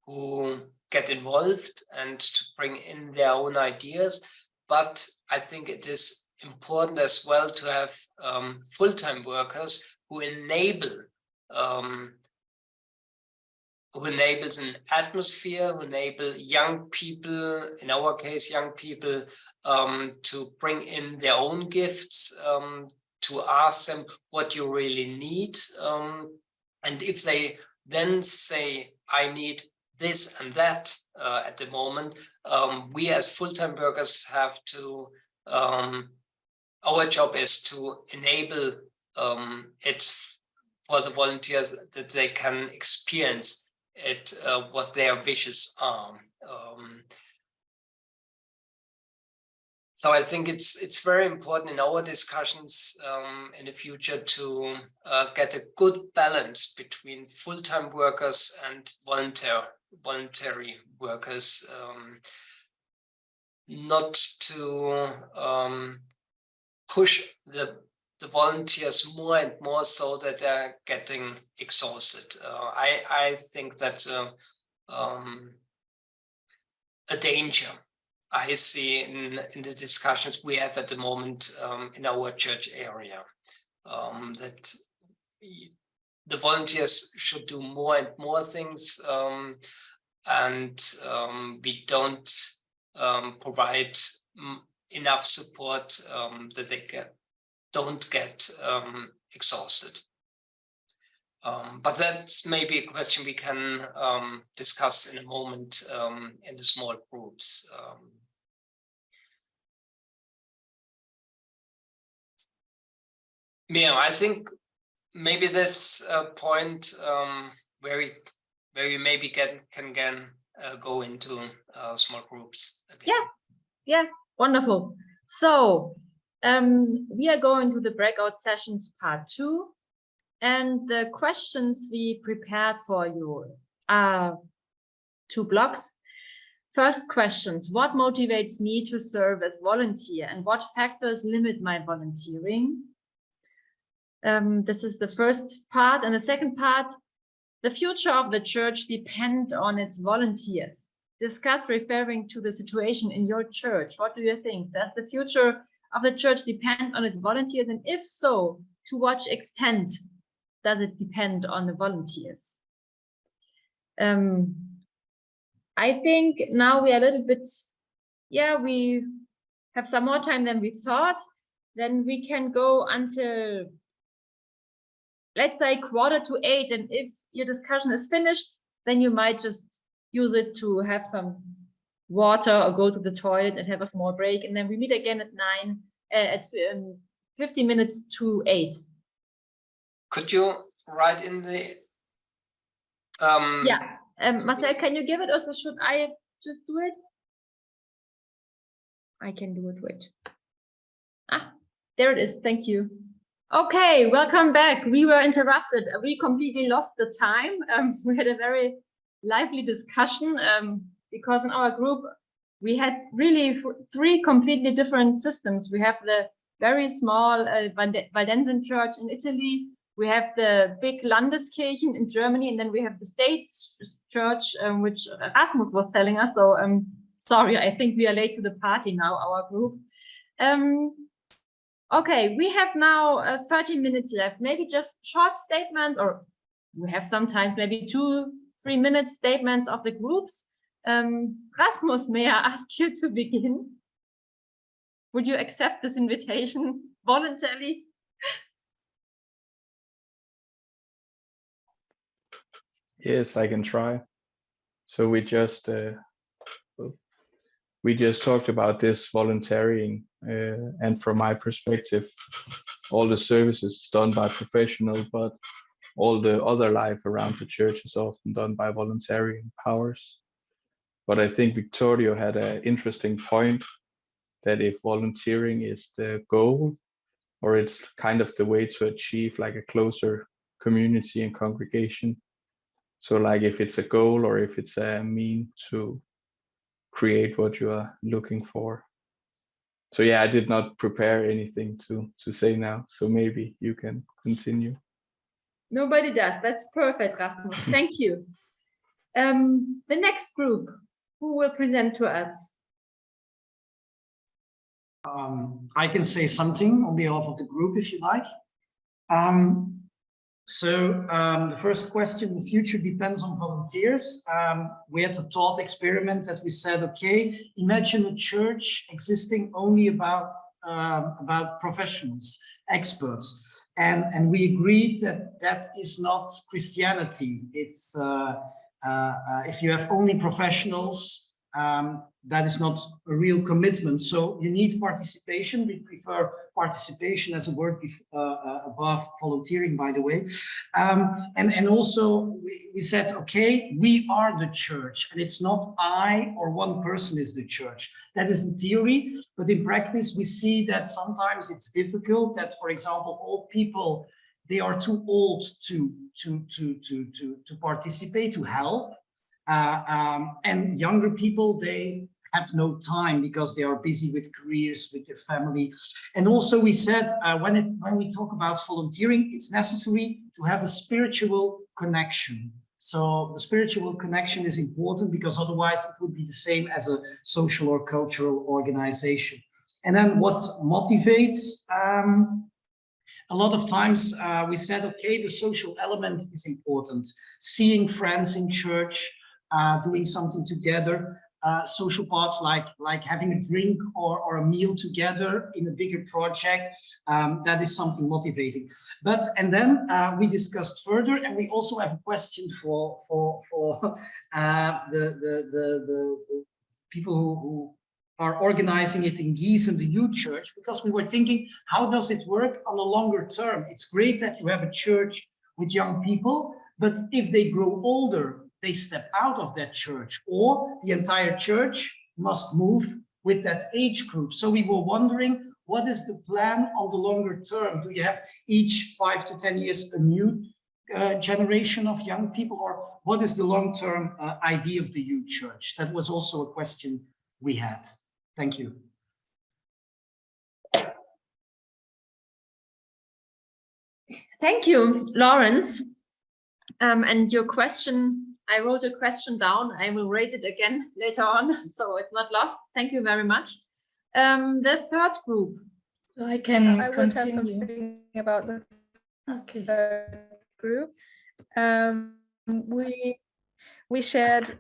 who get involved and to bring in their own ideas. But I think it is important as well to have full-time workers who enables an atmosphere, who enable young people, in our case, young people, to bring in their own gifts, to ask them what you really need. And if they then say, I need this and that at the moment, we as full-time workers have to, our job is to enable it for the volunteers that they can experience it, what their wishes are. So I think it's very important in our discussions in the future to get a good balance between full-time workers and voluntary workers, not to push the volunteers more and more so that they're getting exhausted. I think that's a danger I see in the discussions we have at the moment in our church area, that the volunteers should do more and more things, and we don't provide enough support that they don't get exhausted. But that's maybe a question we can discuss in a moment in the small groups. Yeah, I think maybe that's a point where we maybe can go into small groups again. Yeah, wonderful. So we are going to the breakout sessions part 2, and the questions we prepared for you are 2 blocks. First questions: what motivates me to serve as volunteer, and what factors limit my volunteering? This is the first part. And the second part: the future of the church depends on its volunteers. Discuss referring to the situation in your church. What do you think? Does the future of the church depend on its volunteers? And if so, to what extent does it depend on the volunteers? I think now we are a little bit, we have some more time than we thought. Then we can go until, let's say, 7:45. And if your discussion is finished, then you might just use it to have some water or go to the toilet and have a small break. And then we meet again at 15 minutes to 8. Could you write in the... Marcel, can you give it, or should I just do it? I can do it, wait. There it is, thank you. Okay, welcome back. We were interrupted. We completely lost the time. We had a very lively discussion because in our group, we had really 3 completely different systems. We have the very small Valdensen church in Italy. We have the big Landeskirchen in Germany, and then we have the state church, which Erasmus was telling us. So sorry, I think we are late to the party now, our group. Okay, we have now 30 minutes left. Maybe just short statements, or we have sometimes maybe 2-3 minute statements of the groups. Rasmus, may I ask you to begin? Would you accept this invitation voluntarily? Yes, I can try. So we just talked about this volunteering, and from my perspective, all the services is done by professionals, but all the other life around the church is often done by volunteering powers. But I think Victorio had an interesting point that if volunteering is the goal, or it's kind of the way to achieve like a closer community and congregation. So like if it's a goal or if it's a mean to create what you are looking for. So yeah, I did not prepare anything to say now, so maybe you can continue. Nobody does. That's perfect, Rasmus. Thank you. The next group, who will present to us? I can say something on behalf of the group if you like. The first question, the future depends on volunteers. We had a thought experiment that we said, okay, imagine a church existing only about professionals, experts. And we agreed that that is not Christianity. It's if you have only professionals, that is not a real commitment. So you need participation. We prefer participation as a word above volunteering, by the way. And also we said, okay, we are the church, and it's not I or one person is the church. That is the theory, but in practice we see that sometimes it's difficult. That, for example, old people, they are too old to participate, to help. And younger people, they have no time because they are busy with careers, with their family. And also we said, when we talk about volunteering, it's necessary to have a spiritual connection. So the spiritual connection is important, because otherwise it would be the same as a social or cultural organization. And then what motivates? A lot of times we said, okay, the social element is important. Seeing friends in church, doing something together, social parts like having a drink or a meal together in a bigger project, that is something motivating. And then we discussed further, and we also have a question for the people who are organizing it in Gießen, the youth church, because we were thinking, how does it work on a longer term? It's great that you have a church with young people, but if they grow older, they step out of that church, or the entire church must move with that age group. So we were wondering, what is the plan on the longer term? Do you have each 5 to 10 years a new generation of young people, or what is the long-term idea of the youth church? That was also a question we had. Thank you. Thank you, Lawrence. And your question, I wrote a question down. I will raise it again later on, so it's not lost. Thank you very much. The third group. So I can I would have something about the third group. We shared,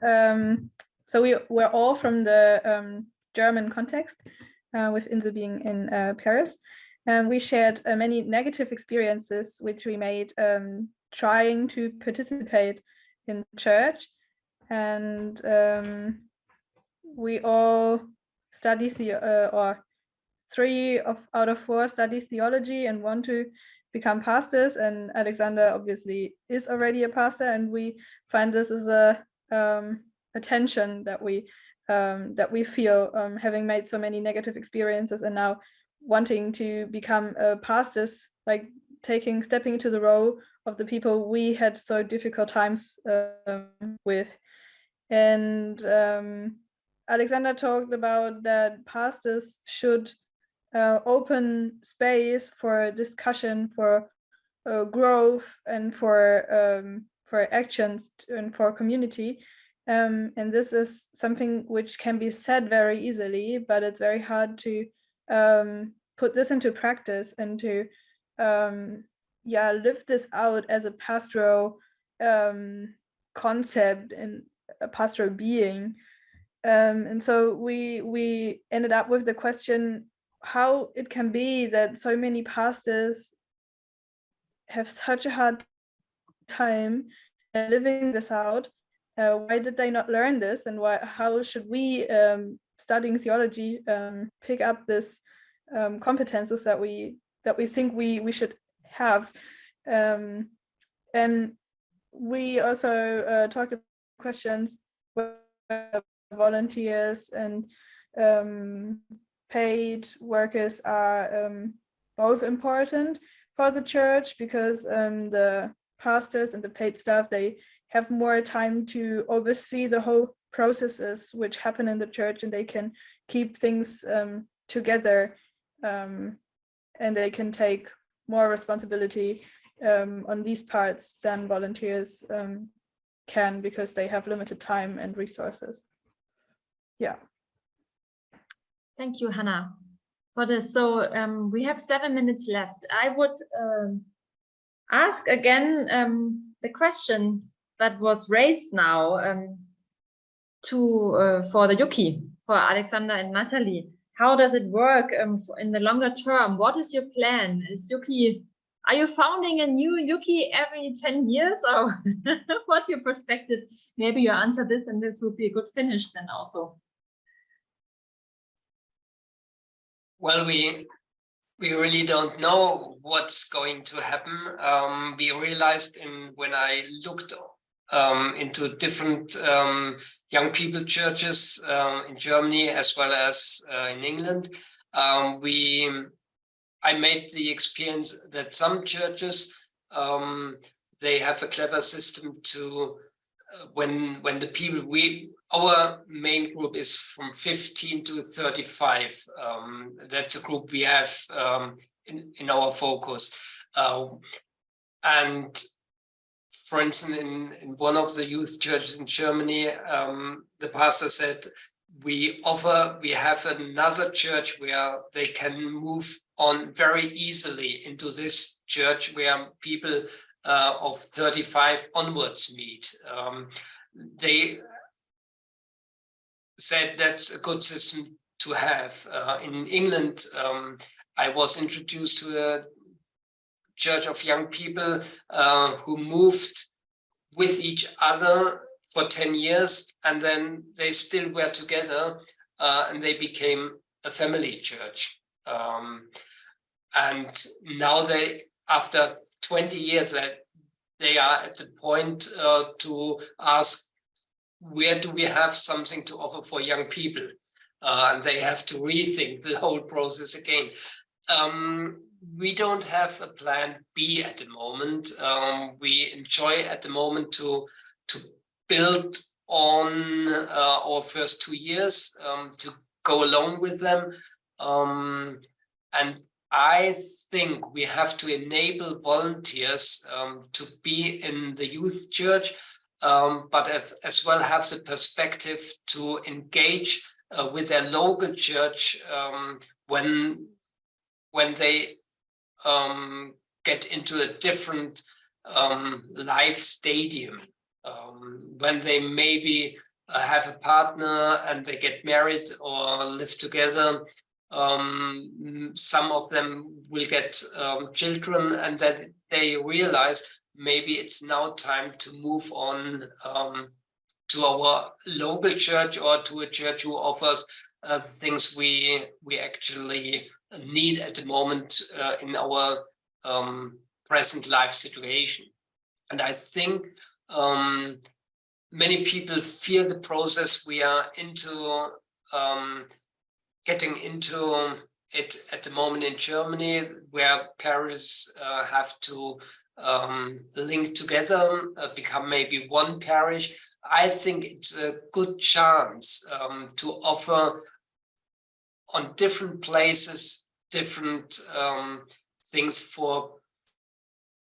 so we're all from the German context, with Inse being in Paris. And we shared many negative experiences which we made trying to participate in church, and we all study or 3 out of 4 study theology and want to become pastors, and Alexander obviously is already a pastor, and we find this as a tension that we feel, having made so many negative experiences and now wanting to become pastors, like stepping into the role of the people we had so difficult times with. And Alexander talked about that pastors should open space for discussion, for growth, and for actions and for community. And this is something which can be said very easily, but it's very hard to put this into practice and to live this out as a pastoral concept and a pastoral being. And so we ended up with the question how it can be that so many pastors have such a hard time living this out. Why did they not learn this, and how should we, studying theology, pick up this competences that we think we should have? And we also talked about questions with volunteers and paid workers are both important for the church, because the pastors and the paid staff, they have more time to oversee the whole processes which happen in the church, and they can keep things together, and they can take more responsibility on these parts than volunteers can, because they have limited time and resources. Yeah. Thank you, Hannah, for this. So we have 7 minutes left. I would ask again the question that was raised now for the Yuki, for Alexander and Nathalie. How does it work in the longer term? What is your plan? Are you founding a new Yuki every 10 years, or what's your perspective? Maybe you answer this, and this would be a good finish then also. Well, we really don't know what's going to happen. We realized when I looked into different young people churches in Germany as well as in England, I made the experience that some churches, they have a clever system to when the people, our main group is from 15 to 35. That's a group we have in our focus. And for instance, in one of the youth churches in Germany, the pastor said, we have another church where they can move on very easily into this church where people of 35 onwards meet. They said that's a good system to have. In England, I was introduced to a church of young people who moved with each other for 10 years, and then they still were together, and they became a family church. And now after 20 years, they are at the point to ask, where do we have something to offer for young people? And they have to rethink the whole process again. We don't have a plan B at the moment. We enjoy at the moment to build on our first 2 years, to go along with them. And I think we have to enable volunteers to be in the youth church, but as well have the perspective to engage with their local church when they get into a different life stadium, when they maybe have a partner and they get married or live together. Some of them will get children, and then they realize maybe it's now time to move on to our local church or to a church who offers things we actually need at the moment in our present life situation. And I think many people feel the process we are into, getting into it at the moment in Germany, where parishes have to link together, become maybe one parish. I think it's a good chance to offer on different places, different things for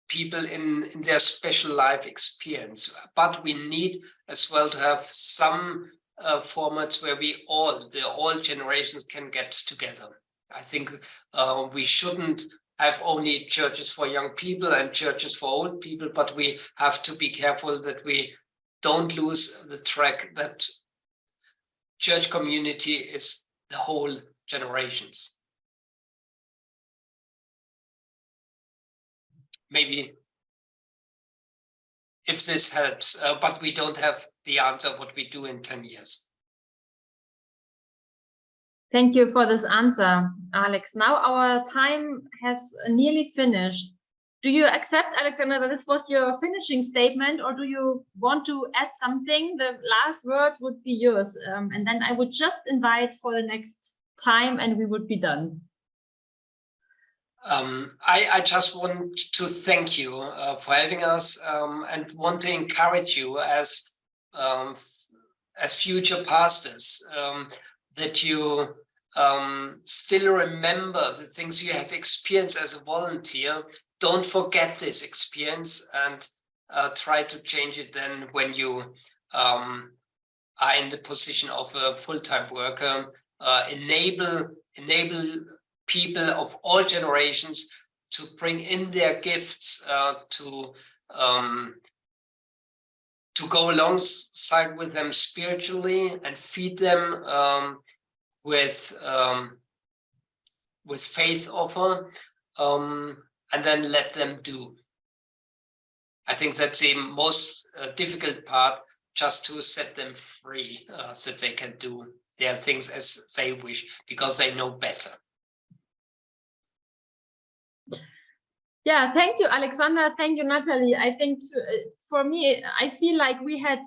people in their special life experience. But we need as well to have some formats where all generations can get together. I think we shouldn't have only churches for young people and churches for old people, but we have to be careful that we don't lose the track that church community is the whole generations. Maybe if this helps, but we don't have the answer what we do in 10 years. Thank you for this answer, Alex. Now our time has nearly finished. Do you accept, Alexander, that this was your finishing statement, or do you want to add something? The last words would be yours. And then I would just invite for the next time and we would be done. I just want to thank you for having us and want to encourage you as future pastors that you still remember the things you have experienced as a volunteer. Don't forget this experience and try to change it then when you are in the position of a full-time worker. Enable people of all generations to bring in their gifts to go alongside with them spiritually and feed them with faith offer, and then let them do. I think that's the most difficult part, just to set them free, so that they can do their things as they wish, because they know better. Yeah, thank you, Alexander. Thank you, Nathalie. I think for me, I feel like we had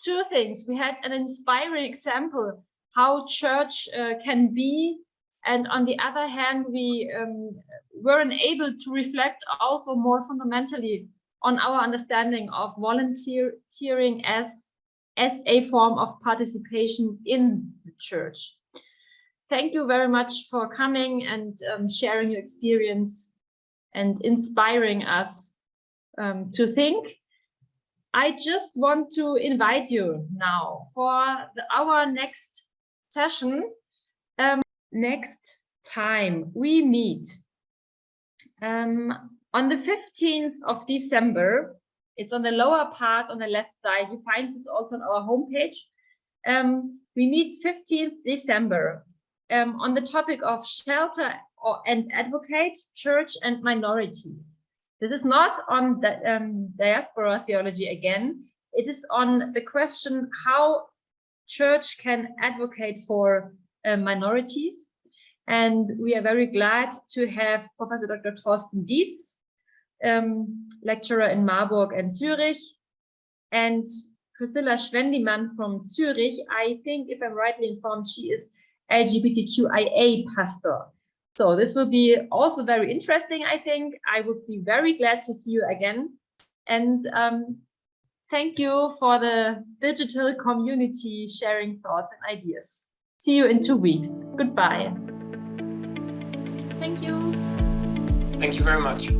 two things. We had an inspiring example how church can be, and on the other hand, we weren't able to reflect also more fundamentally on our understanding of volunteering as a form of participation in the church. Thank you very much for coming and sharing your experience and inspiring us to think. I just want to invite you now for our next session. Next time we meet on the 15th of December. It's on the lower part on the left side. You find this also on our homepage. We meet 15th December on the topic of shelter and advocate, church and minorities. This is not on the diaspora theology again. It is on the question how church can advocate for minorities. And we are very glad to have Professor Dr. Thorsten Dietz, lecturer in Marburg and Zurich, and Priscilla Schwendimann from Zurich. I think, if I'm rightly informed, she is LGBTQIA pastor. So this will be also very interesting, I think. I would be very glad to see you again. And thank you for the digital community sharing thoughts and ideas. See you in 2 weeks. Goodbye. Thank you. Thank you very much.